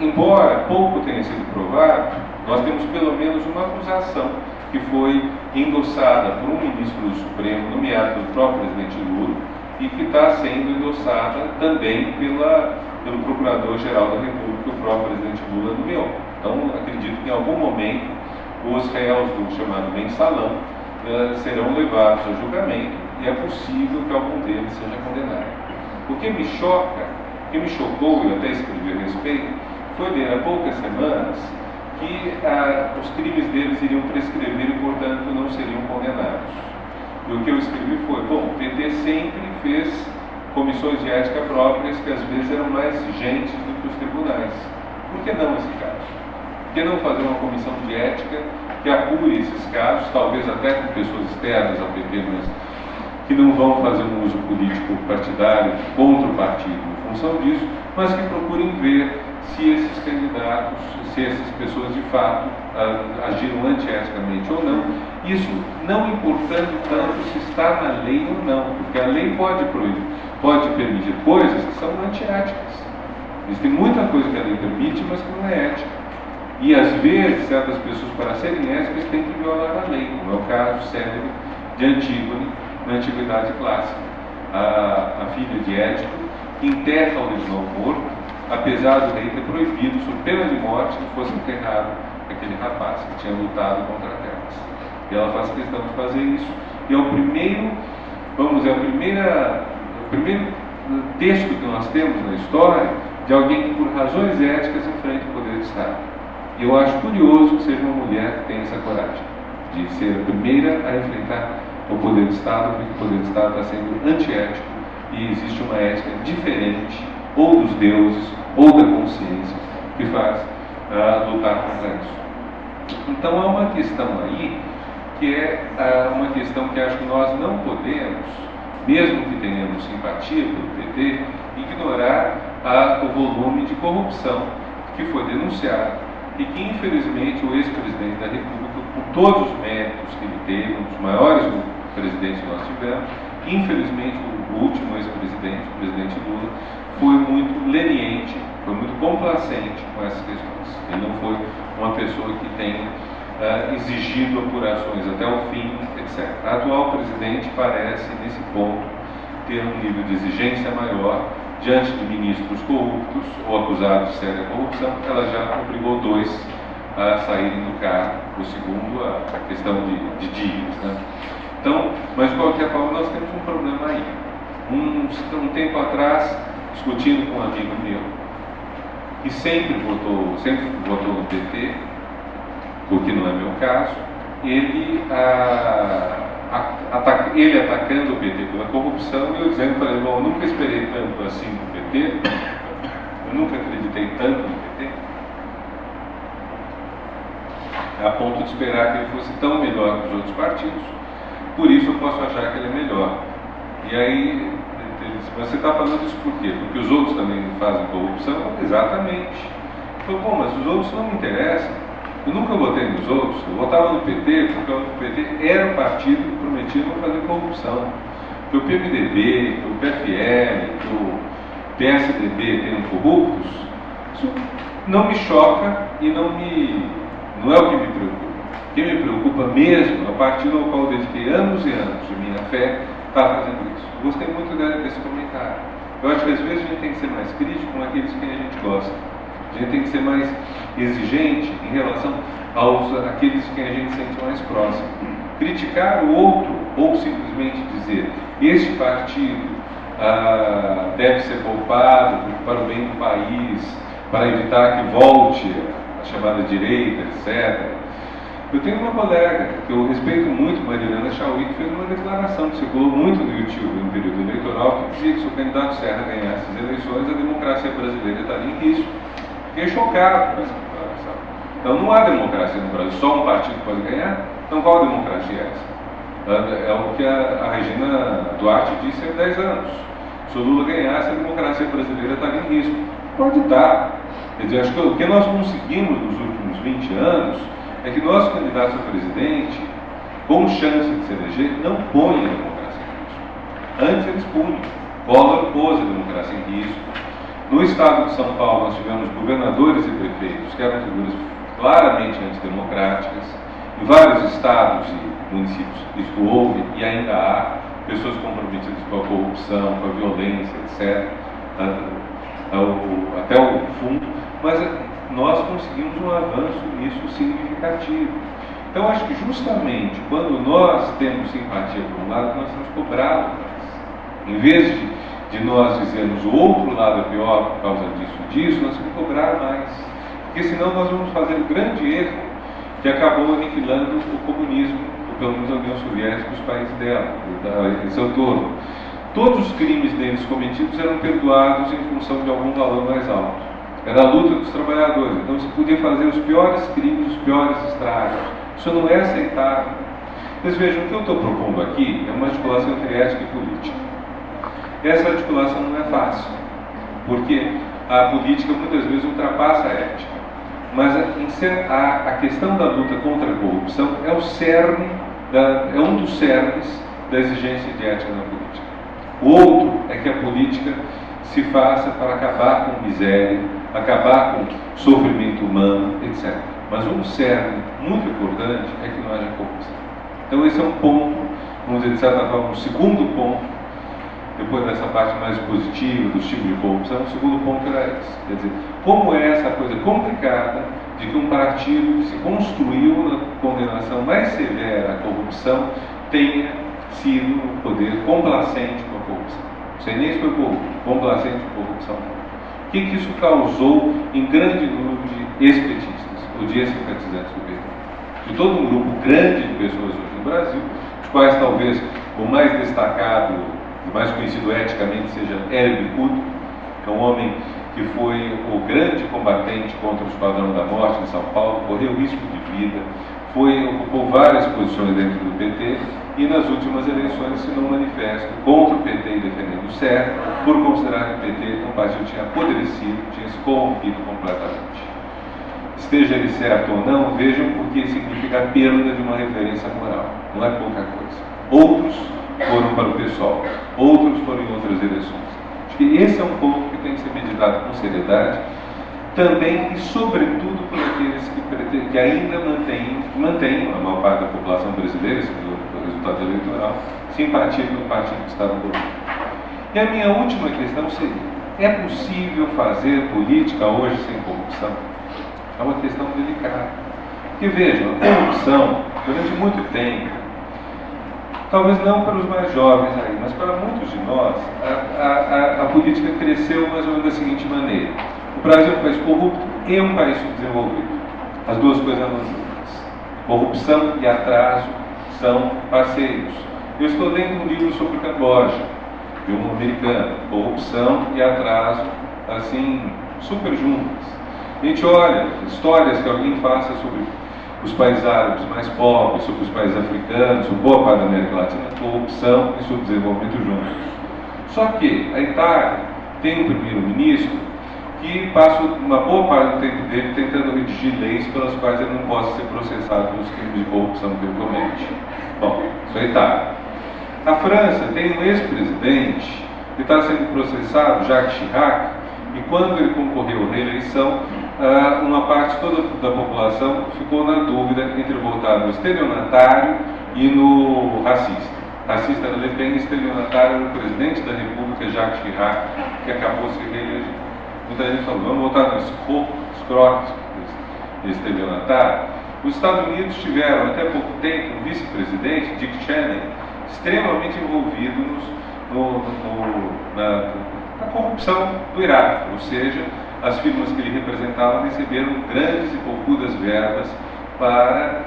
embora pouco tenha sido provado, nós temos pelo menos uma acusação que foi endossada por um ministro do Supremo, nomeado pelo próprio presidente Lula, e que está sendo endossada também pelo Procurador-Geral da República, o próprio presidente Lula nomeou. Então, acredito que em algum momento os réus do chamado mensalão serão levados a julgamento e é possível que algum deles seja condenado. O que me choca, o que me chocou, e eu até escrevi a respeito, foi ver há poucas semanas que os crimes deles iriam prescrever e, portanto, não seriam condenados. E o que eu escrevi foi, bom, o PT sempre fez comissões de ética próprias que às vezes eram mais exigentes do que os tribunais. Por que não esse caso? Por que não fazer uma comissão de ética que apure esses casos, talvez até com pessoas externas ao PT, mas que não vão fazer um uso político partidário contra o partido em função disso, mas que procurem ver se esses candidatos, se essas pessoas de fato agiram antieticamente ou não, isso não importando tanto se está na lei ou não, porque a lei pode proibir, pode permitir coisas que são antiéticas. Existe muita coisa que a lei permite, mas que não é ética. E às vezes certas pessoas, para serem éticas, têm que violar a lei, como é o caso célebre de Antígone na Antiguidade Clássica. A filha de Édipo enterra o legislador morto, apesar do rei ter proibido, sob pena de morte, que fosse enterrado aquele rapaz que tinha lutado contra Tebas. E ela faz questão de fazer isso. E é o primeiro, vamos dizer, o primeiro texto que nós temos na história de alguém que, por razões éticas, enfrenta o poder de Estado. E eu acho curioso que seja uma mulher que tenha essa coragem de ser a primeira a enfrentar o poder de Estado, porque o poder de Estado está sendo antiético e existe uma ética diferente, ou dos deuses, ou da consciência, que faz lutar contra isso. Então há uma questão aí, que é uma questão que acho que nós não podemos, mesmo que tenhamos simpatia pelo PT, ignorar o volume de corrupção que foi denunciado e que, infelizmente, o ex-presidente da República, por todos os méritos que ele teve, um dos maiores presidentes que nós tivemos, infelizmente, o último ex-presidente, o presidente Lula, foi muito leniente, foi muito complacente com essas questões. Ele não foi uma pessoa que tenha exigido apurações até o fim, etc. A atual presidente parece, nesse ponto, ter um nível de exigência maior diante de ministros corruptos ou acusados de séria corrupção. Ela já obrigou 2 a saírem do cargo, o segundo a questão de dívidas, né? Então, mas de qualquer forma nós temos um problema aí. Um tempo atrás, discutindo com um amigo meu, que sempre votou no PT, o que não é meu caso, ele atacando o PT pela corrupção, e eu dizendo para ele, bom, eu nunca esperei tanto assim do PT, eu nunca acreditei tanto no PT, a ponto de esperar que ele fosse tão melhor que os outros partidos, por isso eu posso achar que ele é melhor. E aí ele disse, mas você está falando isso por quê? Porque os outros também fazem corrupção? Exatamente. Eu falei, bom, mas os outros não me interessam. Eu nunca votei nos outros, eu votava no PT porque o PT era o partido que prometia não fazer corrupção. Que o PMDB, que o PFL, que o PSDB tenham corruptos, isso não me choca e não é o que me preocupa. O que me preocupa mesmo é o partido ao qual eu dediquei anos e anos de minha fé está fazendo isso. Eu gostei muito desse comentário. Eu acho que às vezes a gente tem que ser mais crítico com aqueles que a gente gosta. A gente tem que ser mais exigente em relação àqueles de quem a gente se sente mais próximo. Criticar o outro ou simplesmente dizer este partido deve ser poupado para o bem do país, para evitar que volte a chamada direita, etc. Eu tenho uma colega que eu respeito muito, Marilena Chauí, que fez uma declaração que circulou muito no YouTube no período eleitoral, que dizia que se o candidato Serra ganhasse as eleições, a democracia brasileira estaria em risco. Fiquei chocado com essa declaração. Então não há democracia no Brasil, só um partido pode ganhar? Então qual democracia é essa? É o que a Regina Duarte disse há 10 anos. Se o Lula ganhasse, a democracia brasileira estaria em risco. Pode estar. Quer dizer, acho que o que nós conseguimos nos últimos 20 anos é que nossos candidatos a presidente, com chance de se eleger, não põem a democracia em risco. Antes eles punham. Collor pôs a democracia em risco. No estado de São Paulo, nós tivemos governadores e prefeitos que eram figuras claramente antidemocráticas. Em vários estados e municípios isso houve e ainda há pessoas comprometidas com a corrupção, com a violência, etc., até o fundo, mas nós conseguimos um avanço nisso significativo. Então, acho que justamente quando nós temos simpatia por um lado, nós temos cobrado mais. Em vez de nós dizermos o outro lado é pior por causa disso, nós temos que cobrar mais. Porque senão nós vamos fazer o grande erro que acabou aniquilando o comunismo, ou pelo menos a União Soviética e os países dela, em seu torno. Todos os crimes deles cometidos eram perdoados em função de algum valor mais alto. Era a luta dos trabalhadores. Então se podia fazer os piores crimes, os piores estragos. Isso não é aceitável. Mas vejam, o que eu estou propondo aqui é uma articulação entre ética e política. Essa articulação não é fácil, porque a política muitas vezes ultrapassa a ética. Mas a questão da luta contra a corrupção é o cerne, é um dos cernes da exigência de ética na política. O outro é que a política se faça para acabar com miséria, acabar com sofrimento humano, etc. Mas um cerne muito importante é que não haja corrupção. Então esse é um ponto, vamos dizer, de certa forma, um segundo ponto, depois dessa parte mais positiva, dos tipos de corrupção, o segundo ponto era esse. Quer dizer, como é essa coisa complicada de que um partido que se construiu na condenação mais severa à corrupção tenha sido no poder complacente com a corrupção. Não sei nem se foi complacente com a corrupção. O que isso causou em grande número de ex-petistas, ou de ex-simpatizantes do PT? De todo um grupo grande de pessoas hoje no Brasil, dos quais talvez o mais destacado, o mais conhecido eticamente seja Hélio Bicudo, que é um homem que foi o grande combatente contra o Esquadrão da Morte em São Paulo, correu risco de vida, ocupou várias posições dentro do PT e nas últimas eleições assinou um manifesto contra o PT e defendendo o Serra, por considerar que o PT, um partido, tinha apodrecido, tinha se corrompido completamente. Esteja ele certo ou não, vejam porque significa a perda de uma referência moral, não é pouca coisa. Outros foram para o PSOL, outros foram em outras eleições. Acho que esse é um ponto que tem que ser meditado com seriedade, também e sobretudo por aqueles que ainda mantêm, a maior parte da população brasileira, segundo o resultado eleitoral, simpatia pelo partido que está no governo. E a minha última questão seria: é possível fazer política hoje sem corrupção? É uma questão delicada. Porque vejam, a corrupção, durante muito tempo, talvez não para os mais jovens aí, mas para muitos de nós, a política cresceu mais ou menos da seguinte maneira: o Brasil é um país corrupto e um país subdesenvolvido. As duas coisas andam juntas. Corrupção e atraso são parceiros. Eu estou lendo um livro sobre Camboja, de um americano. Corrupção e atraso, assim, super juntas. A gente olha histórias que alguém faça sobre os países árabes mais pobres, sobre os países africanos, sobre boa parte da América Latina, corrupção e subdesenvolvimento juntos. Só que a Itália tem um primeiro-ministro que passa uma boa parte do tempo dele tentando redigir leis pelas quais ele não possa ser processado pelos crimes de corrupção que ele comete. Bom, isso é a Itália. A França tem um ex-presidente que está sendo processado, Jacques Chirac, e quando ele concorreu à reeleição, uma parte toda da população ficou na dúvida entre votar no estelionatário e no racista. Racista era Le Pen, estelionatário era o presidente da República, Jacques Chirac, que acabou se reelegendo. Muita gente falou: vamos votar no escroto estelionatário. Os Estados Unidos tiveram até pouco tempo um vice-presidente, Dick Cheney, extremamente envolvidos na corrupção do Iraque, ou seja, as firmas que ele representava receberam grandes e poucudas verbas para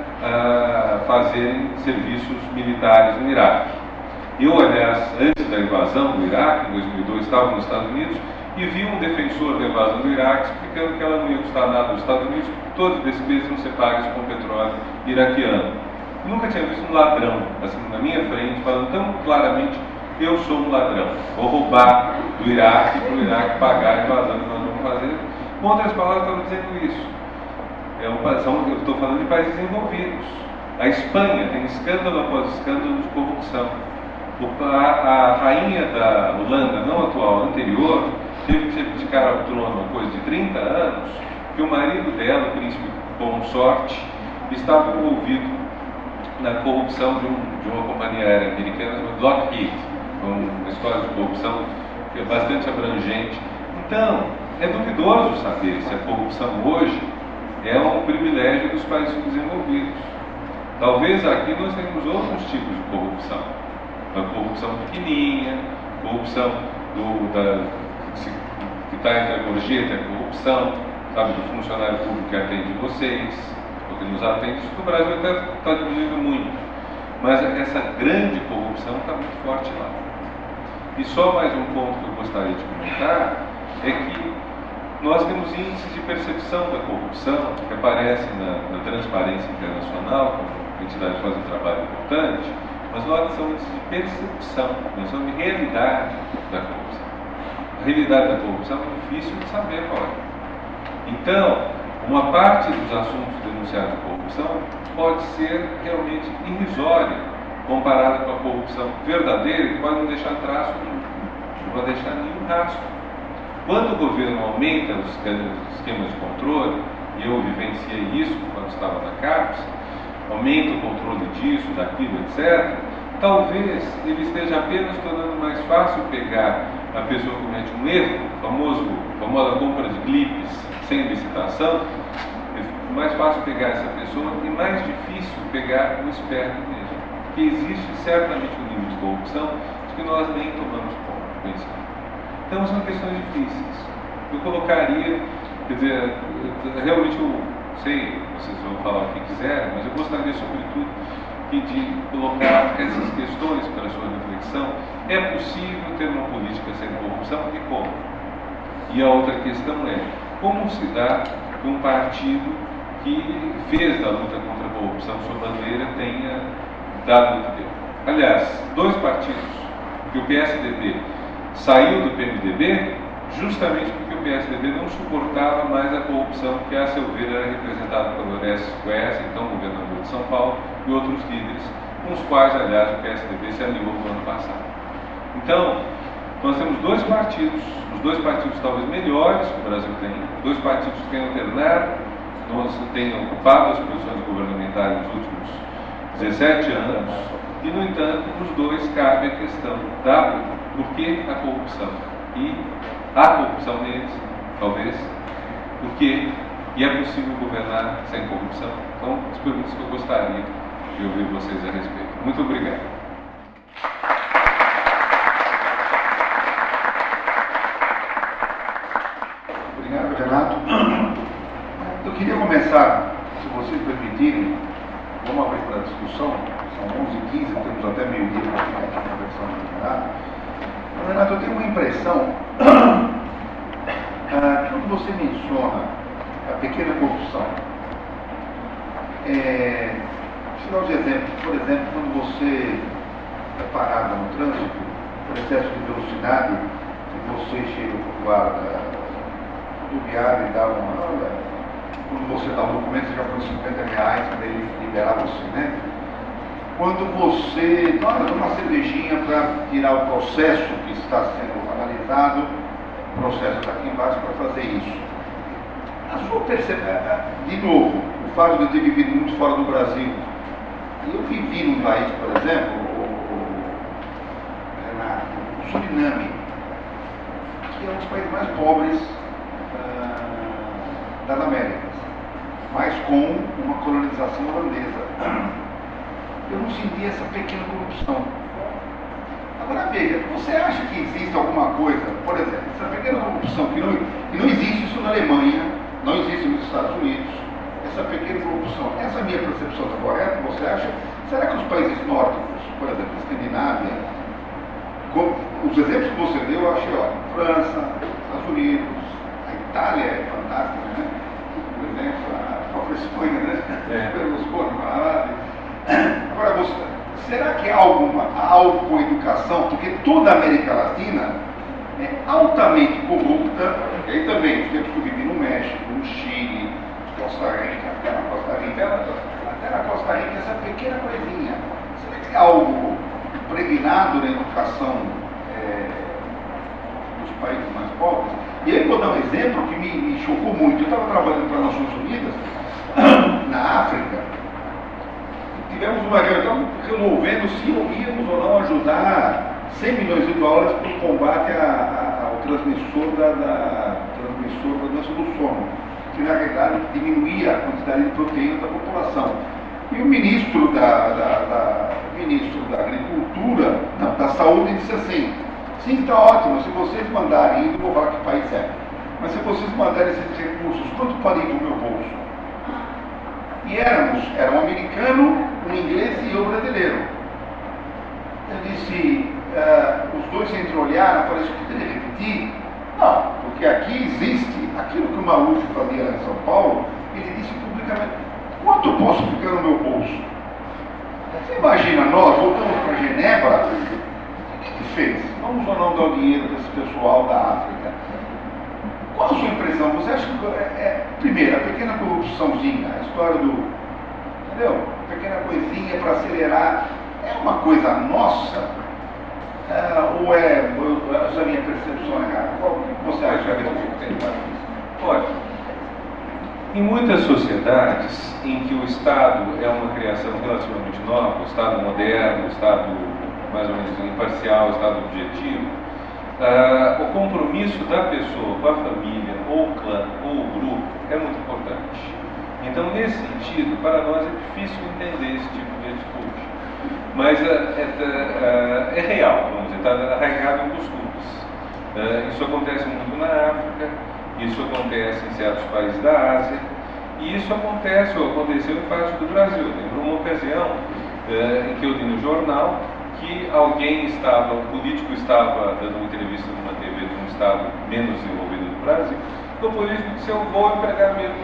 fazerem serviços militares no Iraque. Eu, aliás, antes da invasão do Iraque, em 2002, estava nos Estados Unidos e vi um defensor da invasão do Iraque explicando que ela não ia custar nada aos Estados Unidos, porque todas as despesas iam ser pagas com petróleo iraquiano. Eu nunca tinha visto um ladrão, assim, na minha frente, falando tão claramente: eu sou um ladrão, vou roubar do Iraque para o Iraque pagar a invasão que nós vamos fazer. Com outras palavras, estão dizendo isso. Eu estou falando de países envolvidos. A Espanha tem escândalo após escândalo de corrupção. A rainha da Holanda, não atual, anterior, teve que se abdicar ao trono há coisa de 30 anos, que o marido dela, o príncipe consorte, estava envolvido na corrupção de uma companhia aérea americana chamada Lockheed, uma história de corrupção que é bastante abrangente. Então, é duvidoso saber se a corrupção hoje é um privilégio dos países desenvolvidos. Talvez aqui nós tenhamos outros tipos de corrupção. A corrupção pequenininha, corrupção que está entre a gorjeta e a corrupção, sabe, do funcionário público que atende vocês, ou que nos atende. Isso no Brasil até está diminuindo muito, mas essa grande corrupção está muito forte lá. E só mais um ponto que eu gostaria de comentar é que nós temos índices de percepção da corrupção que aparecem na Transparência Internacional, como a entidade faz um trabalho importante, mas nós são índices de percepção, não são de realidade da corrupção. A realidade da corrupção é difícil de saber qual é. Então, uma parte dos assuntos denunciados de corrupção pode ser realmente irrisória comparada com a corrupção verdadeira, que pode não deixar traço nenhum, não pode deixar nenhum rastro. Quando o governo aumenta os esquemas de controle, e eu vivenciei isso quando estava na CAPES, aumenta o controle disso, daquilo, etc., talvez ele esteja apenas tornando mais fácil pegar a pessoa que comete um erro, famosa compra de clipes sem licitação, é mais fácil pegar essa pessoa e mais difícil pegar o esperto mesmo. Porque existe certamente um nível de corrupção de que nós nem tomamos conhecimento. Então são questões difíceis. Eu colocaria, quer dizer, realmente eu sei, vocês vão falar o que quiserem, mas eu gostaria sobretudo de colocar essas questões para a sua reflexão. É possível ter uma política sem corrupção e como? E a outra questão é, como se dá que um partido que fez da luta contra a corrupção sua bandeira tenha dado muito tempo? Aliás, dois partidos, que o PSDB saiu do PMDB justamente porque o PSDB não suportava mais a corrupção que, a seu ver, era representada pelo Orestes Quercia, então governador de São Paulo, e outros líderes, com os quais, aliás, o PSDB se aliou no ano passado. Então, nós temos dois partidos, os dois partidos talvez melhores que o Brasil tem, dois partidos que têm alternado, têm ocupado as posições governamentais nos últimos 17 anos, e, no entanto, nos dois cabe a questão da por que a corrupção. E há corrupção neles, talvez, porque é possível governar sem corrupção. Então, as perguntas que eu gostaria de ouvir vocês a respeito. Muito obrigado. Obrigado, Renato. Eu queria começar, se vocês permitirem, vamos abrir para a discussão, são 11h15, temos até meio-dia para ficar aqui conversando com o Renato. Renato, eu tenho uma impressão, quando você menciona a pequena corrupção, deixa eu dar uns exemplos. Por exemplo, quando você é parado no trânsito, por excesso de velocidade, e você chega para o guarda rodoviário e dá quando você dá um documento, você já põe R$50 para ele liberar você, né? Quando você toma uma cervejinha para tirar o processo que está sendo analisado, o processo está aqui embaixo para fazer isso. A sua percepção, de novo, o fato de eu ter vivido muito fora do Brasil, eu vivi num país, por exemplo, o Suriname, que é um dos países mais pobres das Américas, mas com uma colonização holandesa. Eu não senti essa pequena corrupção. Agora veja, você acha que existe alguma coisa, por exemplo, essa pequena corrupção que não existe isso na Alemanha, não existe nos Estados Unidos, essa pequena corrupção, essa minha percepção está correta? Você acha? Será que os países nórdicos, por exemplo, a Escandinávia, os exemplos que você deu, eu achei, ó, França, Estados Unidos, a Itália é fantástica, né? Por exemplo, a própria Espanha, né? Berlusconi, agora, será que há algo com educação? Porque toda a América Latina é altamente corrupta, e aí também, os tempos que eu vivi no México, no Chile, Costa Rica, até na Costa Rica, essa pequena coisinha. Será que há algo impregnado na educação dos países mais pobres? E aí vou dar um exemplo que me chocou muito. Eu estava trabalhando para as Nações Unidas, na África, e tivemos uma reunião resolvendo se íamos ou não ajudar 100 milhões de dólares para o combate ao transmissor da doença do sono, que na realidade diminuía a quantidade de proteína da população. E o ministro da Agricultura, não, da Saúde, disse assim: sim, está ótimo, se vocês mandarem, não vou falar que país é, mas se vocês mandarem esses recursos, quanto pode ir para o meu bolso? E era um americano, um inglês e eu brasileiro. Eu disse, os dois se entreolharam, eu falei, isso poderia repetir? Não, porque aqui existe aquilo que o Maluf fazia lá em São Paulo. Ele disse publicamente: quanto eu posso ficar no meu bolso? Você imagina, nós voltamos para Genebra, o que ele fez? Vamos ou não dar o dinheiro para esse pessoal da África? Qual a sua impressão? Você acha que, primeiro, a pequena corrupçãozinha, a história entendeu? Pequena coisinha para acelerar, é uma coisa nossa? Ou essa minha percepção errada? O que você acha que é? Olha, em muitas sociedades em que o Estado é uma criação relativamente nova, o Estado moderno, o Estado mais ou menos imparcial, o Estado objetivo, o compromisso da pessoa com a família, ou o clã, ou o grupo, é muito importante. Então, nesse sentido, para nós é difícil entender esse tipo de atitude. Mas é real, vamos dizer, está arraigado em costumes. Isso acontece muito na África, isso acontece em certos países da Ásia, e isso acontece ou aconteceu em parte do Brasil. Lembro uma ocasião em que eu li no jornal que um político estava dando uma entrevista numa TV de um estado menos desenvolvido do Brasil, e o político disse: eu vou empregar mesmo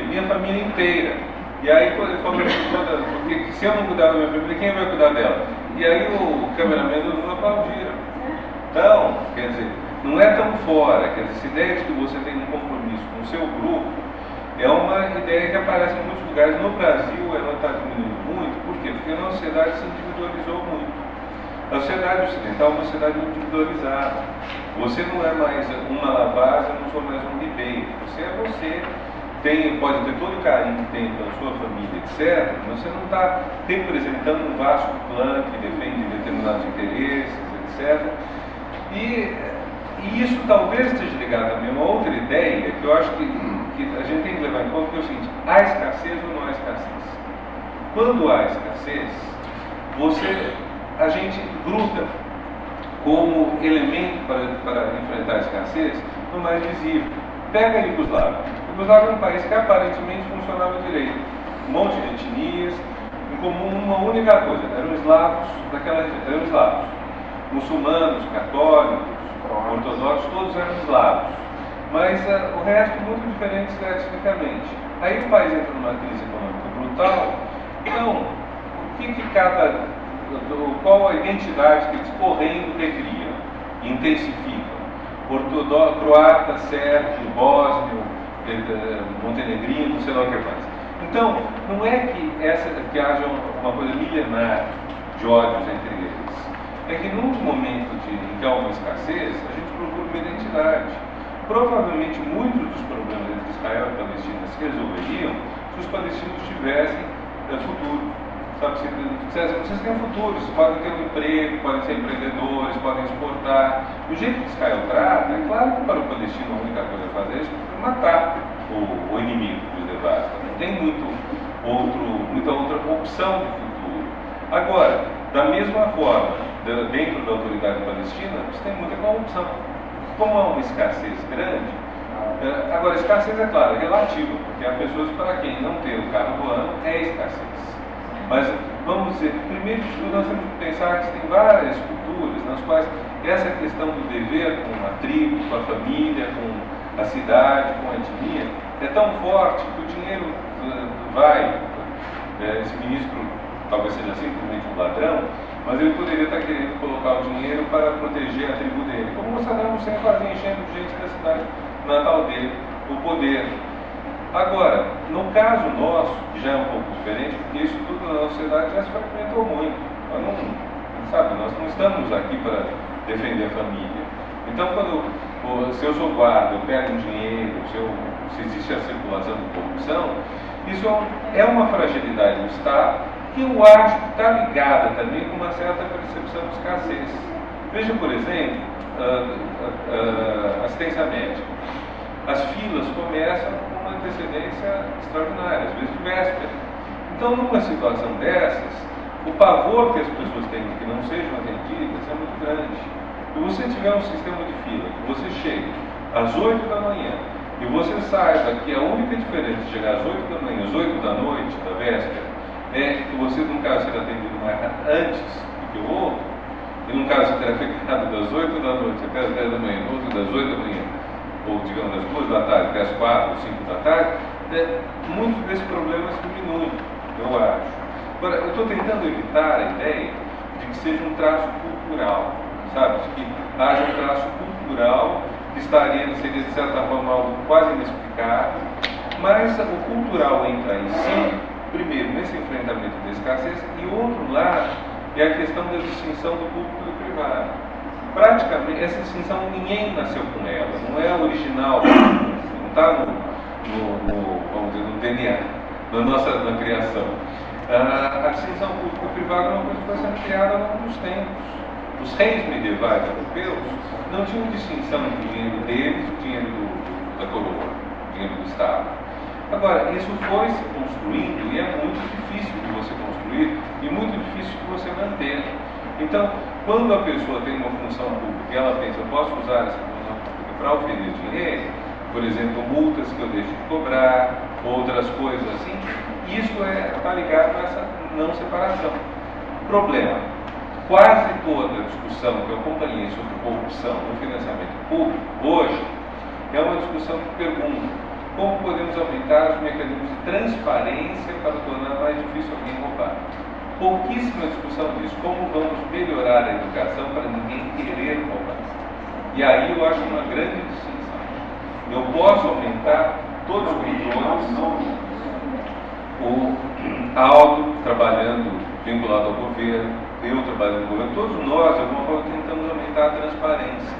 minha família inteira. E aí quando ele falou porque se eu não cuidar da minha família, quem vai cuidar dela? E aí o cameraman não aplaudiram. Então, quer dizer, não é tão fora. Quer dizer, essa ideia de que você tem um compromisso com o seu grupo é uma ideia que aparece em muitos lugares. No Brasil ela está diminuindo muito. Por quê? Porque a nossa sociedade se individualizou muito. A sociedade ocidental é uma sociedade individualizada. Você não é mais uma Lavazza, eu não sou mais um Ribeiro. Você é você. Pode ter todo o carinho que tem pela sua família, etc., mas você não está representando um vasto clã que defende determinados interesses, etc. E isso talvez esteja ligado também a uma outra ideia que eu acho que a gente tem que levar em conta, que é o seguinte: há escassez ou não há escassez? Quando há escassez, a gente gruda como elemento para enfrentar a escassez no mais visível. Pega a Iugoslávia. A Iugoslávia é um país que aparentemente funcionava direito. Um monte de etnias, em comum uma única coisa: eram eslavos eram eslavos. Muçulmanos, católicos, ortodoxos, todos eram eslavos. Mas o resto muito diferentes etnicamente. Aí o país entra numa crise econômica brutal. Então, qual a identidade que eles correndo recriam, intensificam? Croata, sérvio, bósnio, montenegrino, sei lá o que mais. Então, não é que haja uma coisa milenar de ódios entre eles. É que num momento em que há uma escassez, a gente procura uma identidade. Provavelmente muitos dos problemas entre Israel e Palestina se resolveriam se os palestinos tivessem futuro. Sabe, vocês têm um futuro, vocês podem ter um emprego, podem ser empreendedores, podem exportar. Do jeito que Israel trata, é claro que para o palestino a única coisa a fazer é matar o inimigo que os devasta. Não tem muita outra opção de futuro. Agora, da mesma forma dentro da autoridade palestina, você tem muita corrupção. Como há uma escassez grande, agora, escassez, é claro, é relativa, porque há pessoas para quem não ter o carro do ano é escassez. Mas, vamos dizer, primeiro de tudo, nós temos que pensar que tem várias culturas nas quais essa questão do dever com a tribo, com a família, com a cidade, com a etnia, é tão forte que o dinheiro vai, esse ministro talvez seja simplesmente um ladrão, mas ele poderia estar querendo colocar o dinheiro para proteger a tribo dele, como o Saddam Hussein fazia, enchendo de gente da cidade natal dele, o poder. Agora, no caso nosso, que já é um pouco diferente, porque isso tudo na nossa sociedade já se fragmentou muito. Nós não estamos aqui para defender a família. Então, se eu sou guarda, eu pego um dinheiro, se existe a circulação de corrupção, isso é uma fragilidade do Estado que eu acho que está ligada também com uma certa percepção de escassez. Veja, por exemplo, assistência médica. As filas começam com uma antecedência extraordinária, às vezes de véspera. Então, numa situação dessas, o pavor que as pessoas têm de que não sejam atendidas é muito grande. Se você tiver um sistema de fila, que você chega às 8 da manhã e você saiba que a única diferença de chegar às 8 da manhã, às 8 da noite, da véspera, é que você, num caso, será atendido mais antes do que o outro, e num caso, você terá ficado das 8 da noite até as 10 da manhã, no outro das 8 da manhã, ou digamos das 2 da tarde até as 4 ou 5 da tarde, muitos desses problemas diminuem, eu acho. Agora, eu estou tentando evitar a ideia de que seja um traço cultural, sabe? De que haja um traço cultural que seria de certa forma algo quase inexplicável, mas o cultural entra em si, primeiro, nesse enfrentamento da escassez, e outro lado é a questão da distinção do público e do privado. Praticamente, essa distinção ninguém nasceu com ela, não é original, não está vamos dizer, no DNA, na criação. A distinção público e privado é uma coisa que foi sendo criada ao longo dos tempos. Os reis medievais europeus não tinham distinção entre o dinheiro deles e o dinheiro da coroa, o dinheiro do Estado. Agora, isso foi se construindo e é muito difícil de você construir e muito difícil de você manter. Então, quando a pessoa tem uma função pública e ela pensa, eu posso usar essa função pública para oferecer dinheiro, por exemplo, multas que eu deixo de cobrar, outras coisas assim, isso está ligado a essa não separação. Problema, quase toda a discussão que eu acompanhei sobre corrupção no financiamento público hoje é uma discussão que pergunta como podemos aumentar os mecanismos de transparência para tornar mais difícil alguém roubar. Pouquíssima discussão diz como vamos melhorar a educação para ninguém querer roubar. E aí eu acho uma grande distinção. Eu posso aumentar todos os controles, o Aldo trabalhando vinculado ao governo, eu trabalhando no governo, todos nós, de alguma forma, tentamos aumentar a transparência.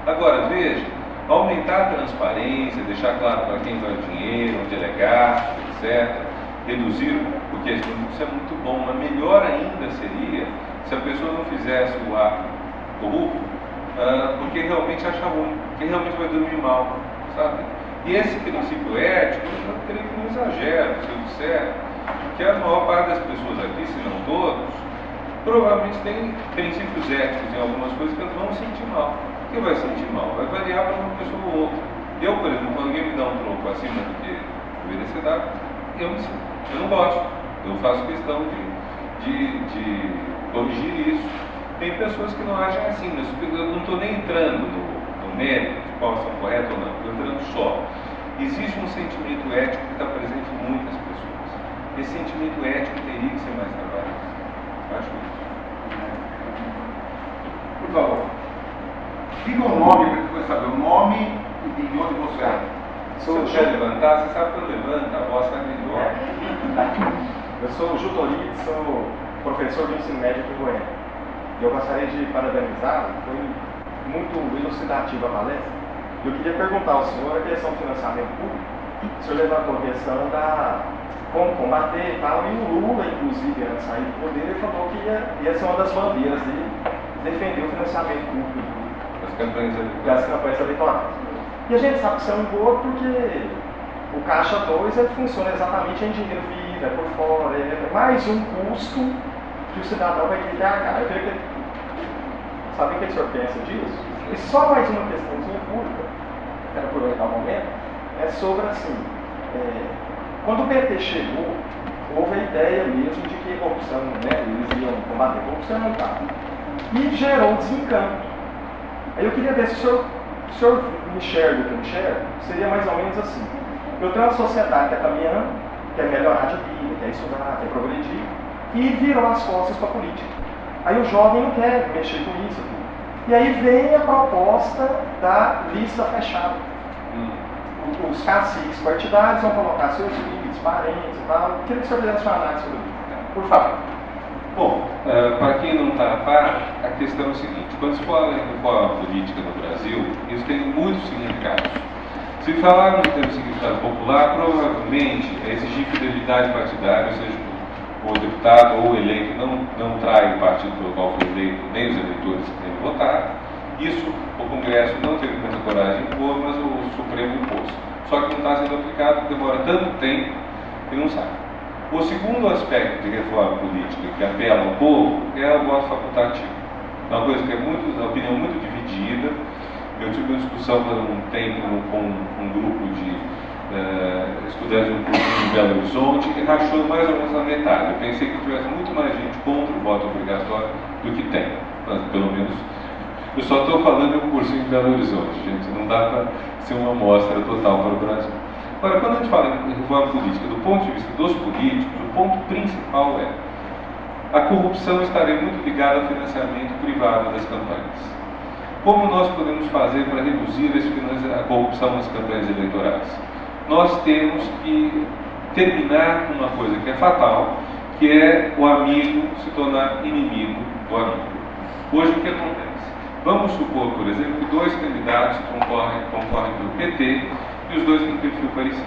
Agora, veja, aumentar a transparência, deixar claro para quem vai o dinheiro, onde ele é gasto, etc., reduzir, porque isso é muito bom, mas melhor ainda seria se a pessoa não fizesse o ato corrupto, porque realmente acha ruim, porque realmente vai dormir mal, sabe? E esse princípio ético, eu creio que não exagero se eu disser que a maior parte das pessoas aqui, se não todos, provavelmente tem princípios éticos em algumas coisas que elas vão sentir mal. O que vai sentir mal? Vai variar para uma pessoa ou outra. Eu, por exemplo, quando alguém me dá um troco acima do que deveria ser dado, eu não gosto. Eu faço questão de corrigir isso. Tem pessoas que não agem assim, mas eu não estou nem entrando no mérito de qual são corretos ou não, estou entrando só. Existe um sentimento ético que está presente em muitas pessoas. Esse sentimento ético teria que ser mais trabalhado. Acho isso. Por favor, diga o nome para depois saber o nome e de onde você é. Se eu quer levantar, você sabe que eu levanto, a voz está melhor. Eu sou o Jutorito, sou professor de ensino médio aqui em Goiânia. E eu gostaria de parabenizá-lo, foi muito elucidativa a palestra. Eu queria perguntar ao senhor a questão do financiamento público. O senhor levantou a questão da como combater e tal, e o Lula, inclusive, antes de sair do poder, ele falou que ia ser uma das bandeiras dele defender o financiamento público das campanhas eleitorais. E a gente sabe que isso é um engodo porque o Caixa 2 ele funciona exatamente em dinheiro vivo, é por fora, é mais um custo que o cidadão vai ter que arcar. Eu queria que saber o que o senhor pensa disso. E só mais uma questãozinha curta, quero aproveitar o momento, é sobre assim, quando o PT chegou, houve a ideia mesmo de que a corrupção, né, eles iam combater a corrupção e tal. E gerou um desencanto. Aí eu queria ver se o senhor me enxerga o que eu enxergo, seria mais ou menos assim. Eu tenho uma sociedade que está caminhando, quer melhorar de vida, quer estudar, quer progredir, e virou as costas para a política. Aí o jovem não quer mexer com isso. E aí vem a proposta da lista fechada. Os caciques partidários vão colocar seus filhos, parentes e tal. Eu queria que o senhor fizesse uma análise sobre isso. Por favor. Bom, para quem não está a par, a questão é o seguinte: quando se fala em reforma política no Brasil, isso tem muitos significados. Se falar no termo significado popular, provavelmente é exigir fidelidade partidária, ou seja, o deputado ou o eleito não trai o partido pelo qual foi eleito, nem os eleitores que têm votado. Isso o Congresso não teve muita coragem de impor, mas o Supremo impôs. Só que não está sendo aplicado, demora tanto tempo que não sai. O segundo aspecto de reforma política que apela ao povo é o voto facultativo. É uma coisa que é uma opinião muito dividida. Eu tive uma discussão por um tempo com um grupo de estudantes de um curso em Belo Horizonte que rachou mais ou menos na metade. Eu pensei que tivesse muito mais gente contra o voto obrigatório do que tem. Mas, pelo menos, eu só estou falando de um curso em Belo Horizonte, gente. Não dá para ser uma amostra total para o Brasil. Agora, quando a gente fala em reforma política, do ponto de vista dos políticos, o ponto principal é a corrupção estaria muito ligada ao financiamento privado das campanhas. Como nós podemos fazer para reduzir a corrupção nas campanhas eleitorais? Nós temos que terminar com uma coisa que é fatal, que é o amigo se tornar inimigo do amigo. Hoje o que acontece? Vamos supor, por exemplo, que dois candidatos concorrem pelo PT e os dois têm um perfil parecido.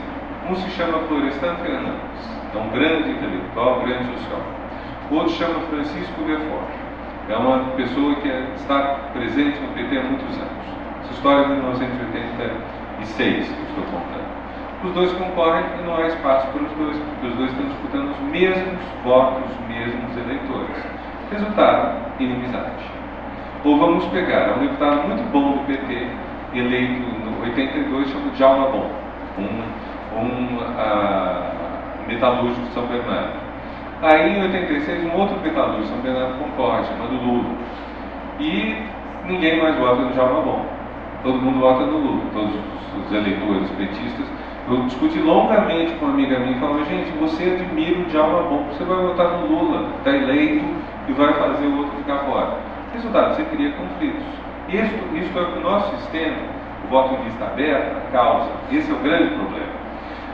Um se chama Florestan Fernandes, é um grande intelectual, um grande sociólogo. O outro se chama Francisco Defort, é uma pessoa que está presente no PT há muitos anos. Essa história é de 1986 que eu estou contando. Os dois concorrem e não há espaço para os dois, porque os dois estão disputando os mesmos votos, os mesmos eleitores. Resultado, inimizade. Ou vamos pegar um deputado muito bom do PT, eleito no 82, chamado Djalma Bom, metalúrgico de São Bernardo. Aí, em 86, um outro metalúrgico de São Bernardo concorre, chamado Lula. E ninguém mais vota no Djalma Bom. Todo mundo vota no Lula, todos os eleitores petistas. Eu discuti longamente com uma amiga minha e falei: gente, você admira o Djalma Bom, você vai votar no Lula, está eleito e vai fazer o outro ficar fora. Resultado, você cria conflitos. Isso é o que o nosso sistema, o voto em lista aberta, causa. Esse é o grande problema.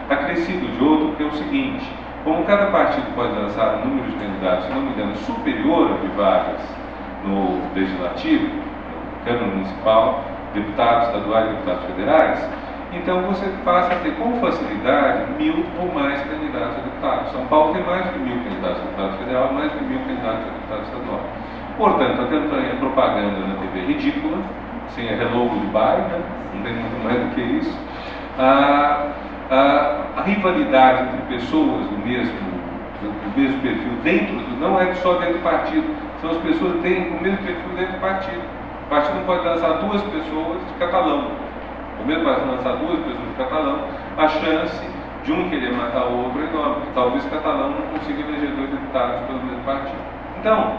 Acrescido de outro, que é o seguinte: como cada partido pode lançar um número de candidatos, se não me engano, superior a de vagas no Legislativo, no Câmara Municipal, deputados estaduais e deputados federais, então você passa a ter com facilidade 1.000 ou mais candidatos a deputados. São Paulo tem mais de 1.000 candidatos a deputado federal, mais de 1.000 candidatos a deputado estadual. Portanto, a campanha a propaganda na TV é ridícula, sem a Hello Goodbye, né? Não tem muito mais do que isso. A rivalidade entre pessoas do mesmo perfil dentro não é só dentro do partido, são as pessoas que têm o mesmo perfil dentro do partido. O partido não pode lançar duas pessoas de catalão. O mesmo partido lançar duas pessoas de catalão, a chance de um querer matar o outro é enorme. Talvez o catalão não consiga eleger dois deputados pelo mesmo partido. Então,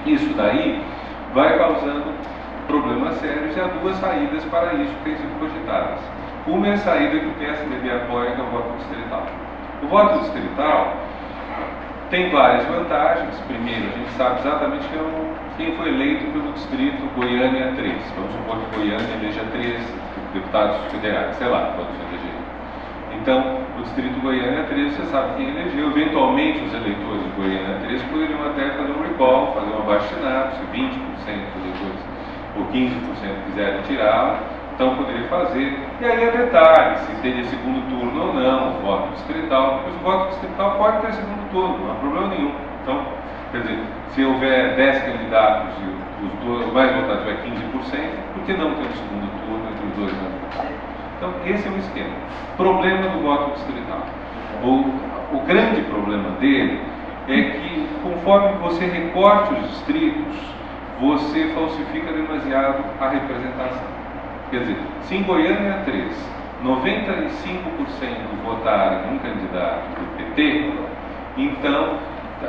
isso daí vai causando problemas sérios, e há duas saídas para isso que têm sido cogitadas. Uma é a saída que o PSDB apoia, que é o voto distrital. O voto distrital tem várias vantagens. Primeiro, a gente sabe exatamente quem foi eleito pelo distrito Goiânia 3. Vamos supor que Goiânia eleja 3 deputados federais, sei lá, quantos elegeram. Então, o distrito Goiânia 3, você sabe quem elegeu. Eventualmente, os eleitores de Goiânia 3 poderiam até fazer um recall, fazer um abaixo-assinado, se 20% dos eleitores ou 15% quiserem tirá-la, então poderia fazer. E aí é detalhe, se teria segundo turno ou não, o voto distrital, porque o voto distrital pode ter segundo turno, não há problema nenhum. Então, quer dizer, se houver 10 candidatos e o mais votado tiver 15%, por que não ter um segundo turno entre os dois candidatos? Então, esse é o esquema. Problema do voto distrital. O grande problema dele é que, conforme você recorte os distritos, você falsifica demasiado a representação. Quer dizer, se em Goiânia 3, 95% votarem um candidato do PT, então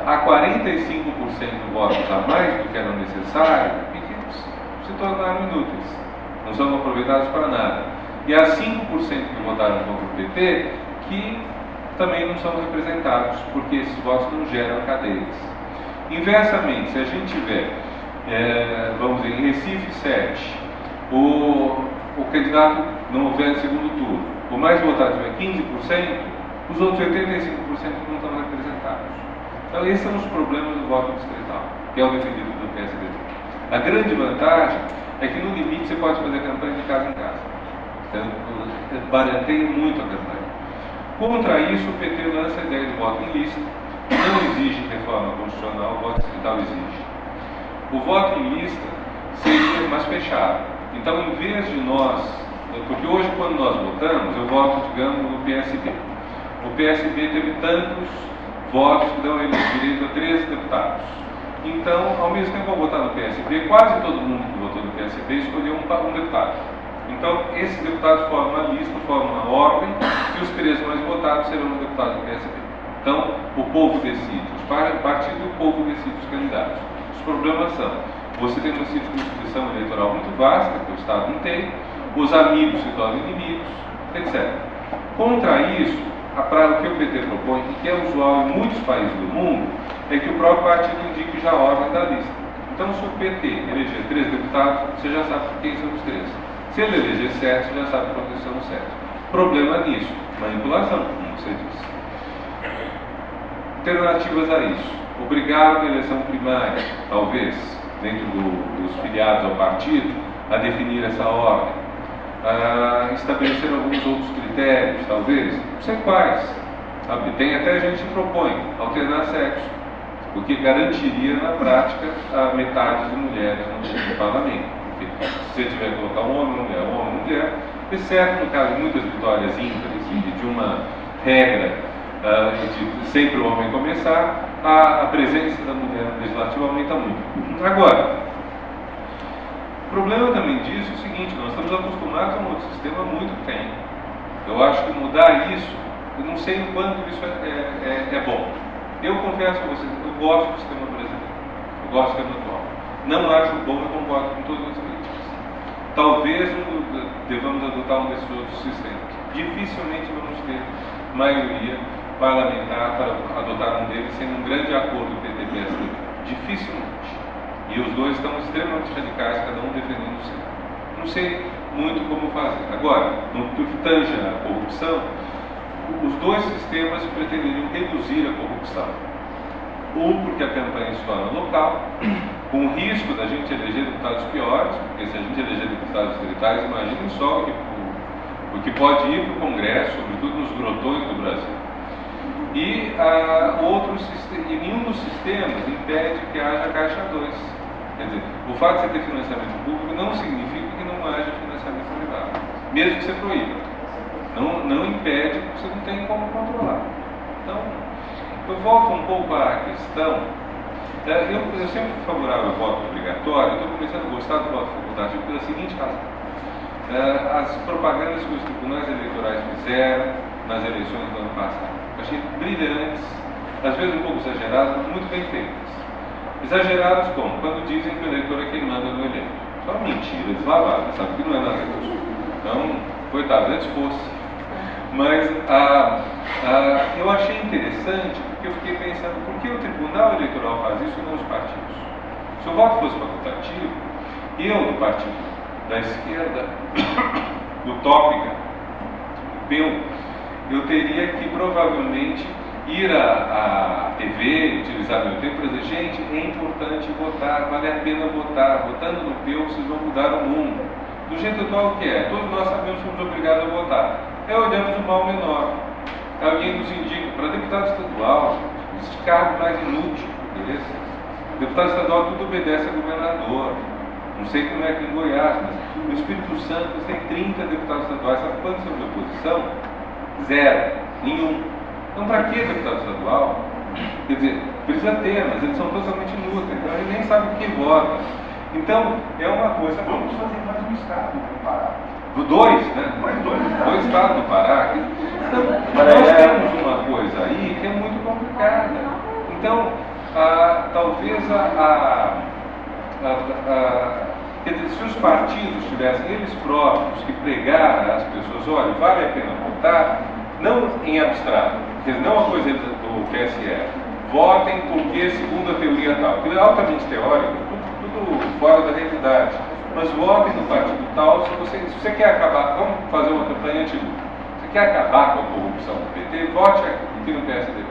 há 45% votos a mais do que eram necessários e que se tornaram inúteis, não são aproveitados para nada. E há 5% que votaram contra o PT que também não são representados, porque esses votos não geram cadeiras. Inversamente, se a gente tiver, vamos dizer, em Recife 7, o candidato não houver segundo turno, o mais votado tiver 15%, os outros 85% não estão representados. Então esses são os problemas do voto distrital, que é o defendido do PSDB. A grande vantagem é que no limite você pode fazer campanha de casa em casa. Então, barateia muito a campanha. Contra isso, o PT lança a ideia de voto em lista, não exige reforma constitucional, o voto distrital exige. O voto em lista seria mais fechado. Então, em vez de nós, porque hoje quando nós votamos, eu voto, digamos, no PSB. O PSB teve tantos votos que dão ele direito a 13 deputados. Então, ao mesmo tempo, ao votar no PSB, quase todo mundo que votou no PSB escolheu um deputado. Então, esses deputados formam uma lista, formam uma ordem, e os 3 mais votados serão os deputados do PSB. Então, o povo decide, os partidos e o povo decide os candidatos. Os problemas são, você tem uma circunscrição eleitoral muito vasta, que o Estado não tem, os amigos se tornam inimigos, etc. Contra isso, o que o PT propõe, e que é usual em muitos países do mundo, é que o próprio partido indique já a ordem da lista. Então, se o PT eleger 3 deputados, você já sabe quem são os 3. Se ele eleger 7, você já sabe por que são os 7. Problema nisso, manipulação, como você disse. Alternativas a isso. Obrigar a eleição primária, talvez, dentro dos filiados ao partido, a definir essa ordem. Estabelecer alguns outros critérios, talvez, não sei quais. Sabe? Tem até gente que propõe alternar sexo, o que garantiria na prática a metade de mulheres no parlamento. Porque se você tiver que colocar um homem, mulher, exceto no caso de muitas vitórias ímpares e de uma regra de sempre o homem começar, a presença da mulher no legislativo aumenta muito. Agora, o problema também disso é o seguinte, nós estamos acostumados a um outro sistema muito tempo. Eu acho que mudar isso, eu não sei o quanto isso é bom. Eu confesso a vocês, eu gosto do sistema brasileiro, eu gosto do sistema atual. Não acho bom, eu concordo com todas as críticas. Talvez devamos adotar um desses outros sistemas. Dificilmente vamos ter maioria parlamentar para adotar um deles sem um grande acordo do PT-PSDB. Dificilmente. E os dois estão extremamente radicais, cada um defendendo o seu. Não sei muito como fazer. Agora, no que tange a corrupção, os dois sistemas pretenderiam reduzir a corrupção. Porque a campanha se torna local, com o risco da gente eleger deputados piores, porque se a gente eleger deputados distritais, imaginem só o que pode ir para o Congresso, sobretudo nos grotões do Brasil. E nenhum dos sistemas impede que haja caixa 2. Quer dizer, o fato de você ter financiamento público não significa que não haja financiamento privado, mesmo que você proíba. Não impede, porque você não tem como controlar. Então, eu volto um pouco à questão. Eu sempre fui favorável ao voto obrigatório, eu estou começando a gostar do voto facultativo pela seguinte razão. As propagandas que os tribunais eleitorais fizeram nas eleições do ano passado, eu achei brilhantes, às vezes um pouco exageradas, mas muito bem feitas. Exageradas como? Quando dizem que o eleitor é quem manda no eleito. Só mentira, deslavada, sabe que não é nada disso. Então, coitado, antes fosse. Mas eu achei interessante porque eu fiquei pensando por que o Tribunal Eleitoral faz isso e não os partidos. Se o voto fosse facultativo, eu, do partido da esquerda, utópica, eu teria que provavelmente ir à TV, utilizar meu tempo para dizer, gente, é importante votar, vale a pena votar, votando no PEU vocês vão mudar o mundo. Do jeito atual que é, todos nós sabemos que somos obrigados a votar. Olhamos o mal menor. Alguém nos indica, para deputado estadual, esse cargo mais inútil, beleza? Deputado estadual tudo obedece a governador. Não sei como é aqui em Goiás, mas no Espírito Santo você tem 30 deputados estaduais, sabe quantos são de oposição? 0, nenhum. Então para que deputado estadual? Quer dizer, precisa ter, mas eles são totalmente inúteis, então ele nem sabe o que vota. Então, é uma coisa... Vamos fazer mais um estado no Pará. Dois, né? Mais dois Dois estados do Pará. Então, nós temos uma coisa aí que é muito complicada. Então, talvez quer dizer, se os partidos tivessem eles próprios que pregaram às pessoas, olha, vale a pena votar, não em abstrato, quer dizer, não a coisa do TSE, votem porque segundo a teoria tal, aquilo é altamente teórico, tudo fora da realidade, mas votem no partido tal, se você quer acabar, vamos fazer uma campanha anti-Lula, você quer acabar com a corrupção do PT, vote aqui no PSDB.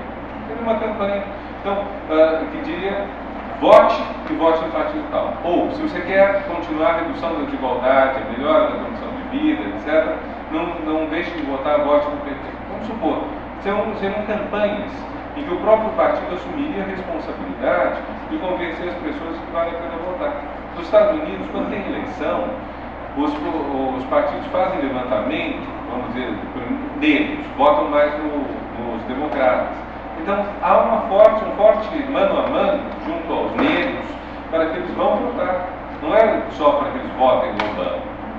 Tem uma campanha, então, que diria, vote e vote no partido tal. Ou, se você quer continuar a redução da desigualdade, a melhora da condição de vida, etc., não deixe de votar, vote no PT. Vamos supor, seriam campanhas em que o próprio partido assumiria a responsabilidade de convencer as pessoas que vale a pena votar. Nos Estados Unidos, quando tem eleição, os partidos fazem levantamento, vamos dizer, negros, votam mais nos democratas. Então, há um forte mano a mano junto aos negros para que eles vão votar. Não é só para que eles votem no Obama.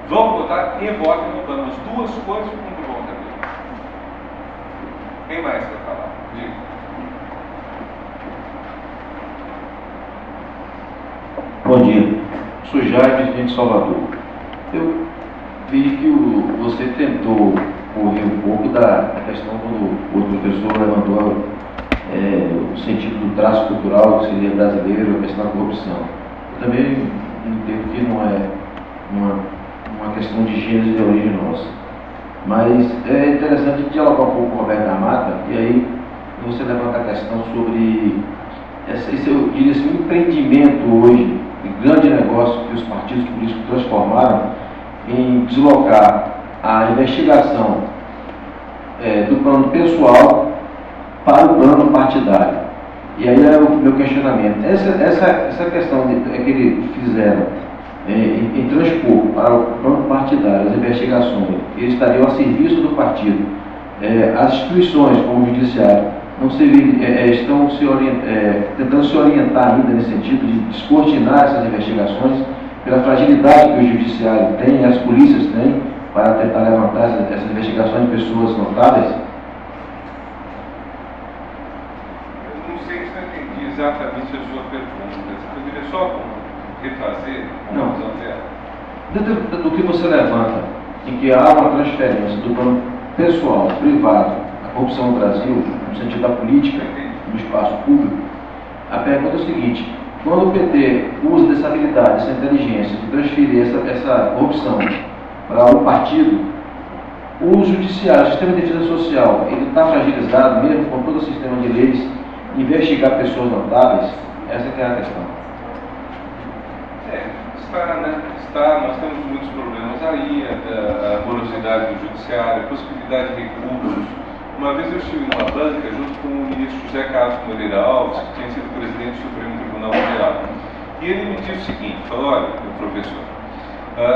Vão votar e votem no Obama. As duas coisas muito bom também. Quem mais quer falar? Diga. Bom dia. Sou Jair, presidente de Salvador. Eu vi que você tentou correr um pouco da questão quando o professor levantou o sentido do traço cultural que seria brasileiro, a questão da corrupção. Eu também entendo que não é uma questão de gênero e de origem nossa. Mas é interessante dialogar um pouco com o Roberto da Mata, e aí você levanta a questão sobre esse, eu diria assim, um empreendimento hoje, um grande negócio que os partidos políticos transformaram em deslocar a investigação do plano pessoal para o plano partidário. E aí é o meu questionamento. Essa questão que eles fizeram em transpor para o plano partidário as investigações, eles estariam a serviço do partido. As instituições, como o Judiciário, não estão tentando se orientar ainda nesse sentido de descortinar essas investigações pela fragilidade que o Judiciário tem, as polícias têm, para tentar levantar essas investigações de pessoas notáveis. Exatamente a sua pergunta. Você poderia só refazer a Não. visão dela? Dentro do que você levanta, em que há uma transferência do plano pessoal, privado, a corrupção no Brasil, no sentido da política, no espaço público, a pergunta é o seguinte: quando o PT usa dessa habilidade, essa inteligência de transferir essa corrupção para o partido, o judiciário, o sistema de defesa social, ele está fragilizado mesmo com todo o sistema de leis, investigar pessoas notáveis? Essa que é a questão. Está, né? Está, nós temos muitos problemas aí, a morosidade do judiciário, a possibilidade de recursos. Uma vez eu estive numa banca junto com o ministro José Carlos Moreira Alves, que tinha sido presidente do Supremo Tribunal Federal. E ele me disse o seguinte, falou: olha, professor,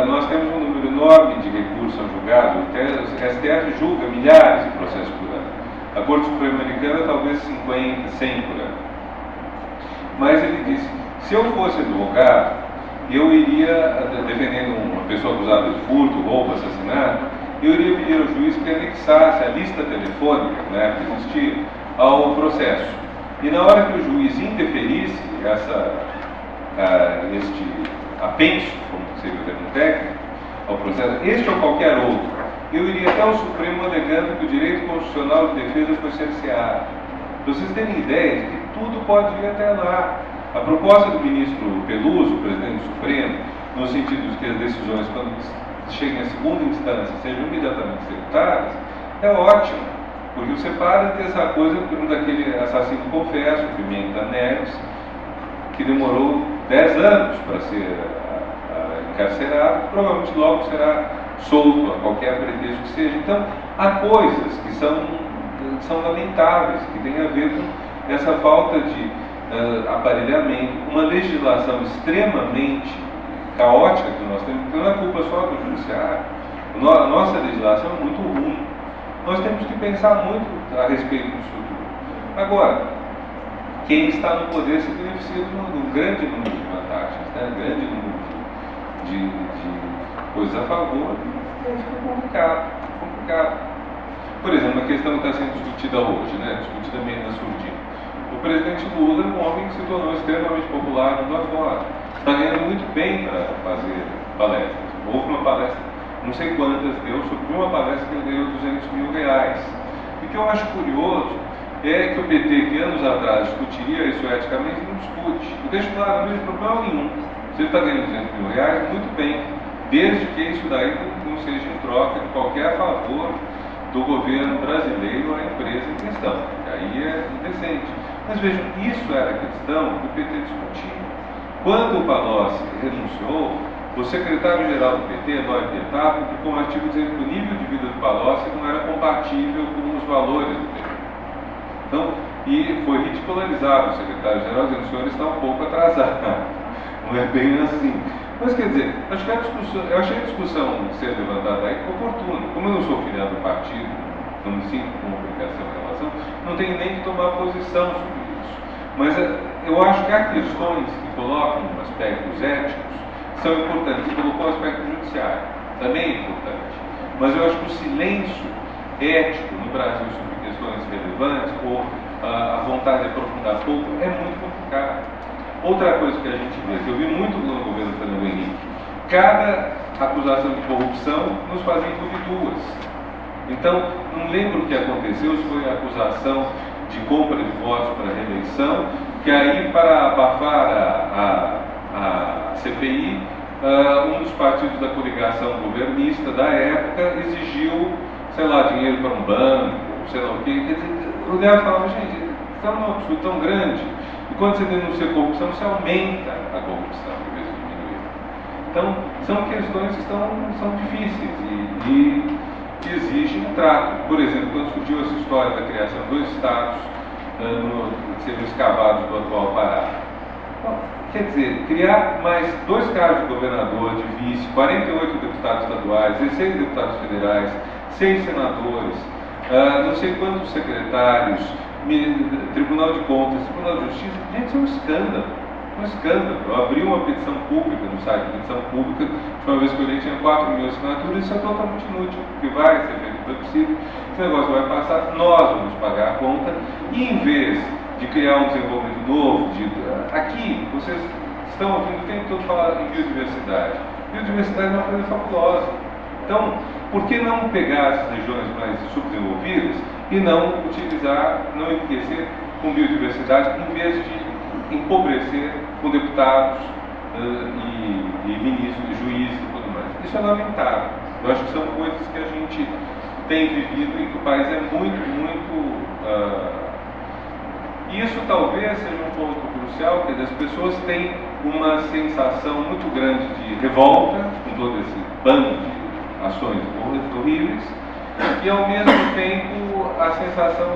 nós temos um número enorme de recursos a julgar, o STF julga milhares de processos por ano. A Corte Suprema Americana talvez 50, 100 por ano. Mas ele disse: se eu fosse advogado, eu iria, defendendo uma pessoa acusada de furto, roubo, assassinato, eu iria pedir ao juiz que anexasse a lista telefônica, né, que existia, ao processo. E na hora que o juiz interferisse este apenso, como seria o termo técnico, ao processo, este ou qualquer outro, eu iria até o Supremo alegando que o direito constitucional de defesa foi cerceado. Para vocês terem ideia de que tudo pode ir até lá. A proposta do ministro Peluso, presidente do Supremo, no sentido de que as decisões, quando cheguem à segunda instância, sejam imediatamente executadas, é ótimo, porque você para de ter essa coisa daquele assassino confesso, Pimenta Neves, que demorou 10 anos para ser encarcerado, provavelmente logo será solto a qualquer pretexto que seja. Então, há coisas que são lamentáveis, que têm a ver com essa falta de aparelhamento, uma legislação extremamente caótica que nós temos, porque não é culpa só do judiciário. A nossa legislação é muito ruim. Nós temos que pensar muito a respeito disso tudo. Agora, quem está no poder se beneficia de um grande número de vantagens. né, grande número de coisas a favor, então fica complicado. Por exemplo, a questão que está sendo discutida hoje, né, discutida meio na surdina. O presidente Lula é um homem que se tornou extremamente popular no mundo afora. Está ganhando muito bem para fazer palestras. Houve uma palestra, não sei quantas deu, sobre uma palestra que ele ganhou R$200 mil. E o que eu acho curioso é que o PT, que anos atrás discutiria isso eticamente, não discute. Eu deixo claro, não vejo problema nenhum. Se ele está ganhando R$200 mil, muito bem, desde que isso daí não seja em troca de qualquer favor do governo brasileiro à empresa em questão. Aí é indecente. Mas vejam, isso era a questão que o PT discutia. Quando o Palocci renunciou, o secretário-geral do PT, Eloy Pietá, publicou um artigo dizendo que o nível de vida do Palocci não era compatível com os valores do PT. Então, e foi ridicularizado o secretário-geral, dizendo que o senhor está um pouco atrasado. Não é bem assim. Mas quer dizer, acho que eu achei a discussão ser levantada aí oportuna. Como eu não sou filiado do partido, não me sinto com obrigação em relação, não tenho nem que tomar posição sobre isso. Mas eu acho que há questões que colocam aspectos éticos são importantes. Você colocou o aspecto judiciário, também é importante. Mas eu acho que o silêncio ético no Brasil sobre questões relevantes, ou a vontade de aprofundar pouco, é muito complicado. Outra coisa que a gente vê, que eu vi muito no governo Fernando Henrique, cada acusação de corrupção nos fazia incluir duas. Então, não lembro o que aconteceu, se foi a acusação de compra de votos para a reeleição, que aí, para abafar a CPI, um dos partidos da coligação governista da época exigiu, sei lá, dinheiro para um banco, sei lá o quê. Quer dizer, o Léo falava, gente, está num absurdo tão grande. E quando você denuncia corrupção, você aumenta a corrupção, em vez de diminuir. Então, são questões que são difíceis e que exigem um trato. Por exemplo, quando surgiu essa história da criação de 2 estados que seriam escavados do atual Pará. Então, quer dizer, criar mais 2 cargos de governador, de vice, 48 deputados estaduais, 16 deputados federais, 6 senadores, não sei quantos secretários, Tribunal de Contas, Tribunal de Justiça, gente, isso é um escândalo. Um escândalo. Eu abri uma petição pública no site de petição pública, a última vez que eu olhei tinha 4 mil assinaturas, isso é totalmente inútil, porque vai ser feito o plebiscito, esse negócio vai passar, nós vamos pagar a conta, e em vez de criar um desenvolvimento novo, aqui, vocês estão ouvindo o tempo todo falar em biodiversidade. Biodiversidade é uma coisa fabulosa. Então, por que não pegar as regiões mais subdesenvolvidas e não utilizar, não enriquecer com biodiversidade, em vez de empobrecer com deputados e ministros, e juízes e tudo mais? Isso é lamentável. Eu acho que são coisas que a gente tem vivido e que o país é muito... Isso talvez seja um ponto crucial, que as pessoas têm uma sensação muito grande de revolta com todo esse bando de ações horríveis, e ao mesmo tempo a sensação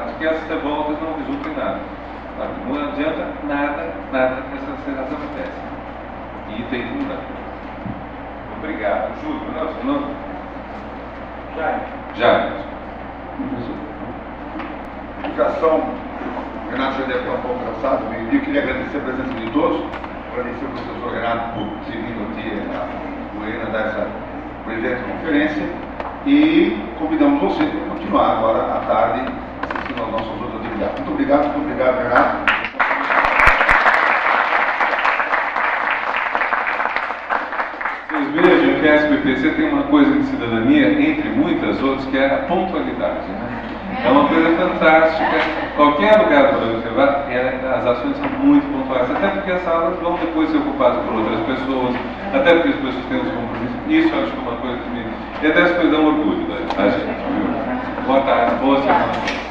de que essas revoltas não resultam em nada. Não adianta nada que essa sensação acontece. E tem que mudar. Obrigado. Júlio, não, seu nome? Jair. Educação, o Renato já deve estar um pouco cansado, eu queria agradecer a presença de todos, agradecer ao professor Renato por ter vindo aqui a Goiânia dar essa presente conferência e convidamos você para continuar agora à tarde assistindo às nossas outras atividades. Muito obrigado, Renato. Vocês vejam que a SBPC tem uma coisa de cidadania, entre muitas outras, que é a pontualidade, né? É uma coisa fantástica. Qualquer lugar para você vá, as ações são muito pontuais, até porque as salas vão depois ser ocupadas por outras pessoas, até porque as pessoas têm os compromissos. Isso eu acho que é uma coisa que me... E até as coisas dão orgulho da gente, viu? Boa tarde, boa semana.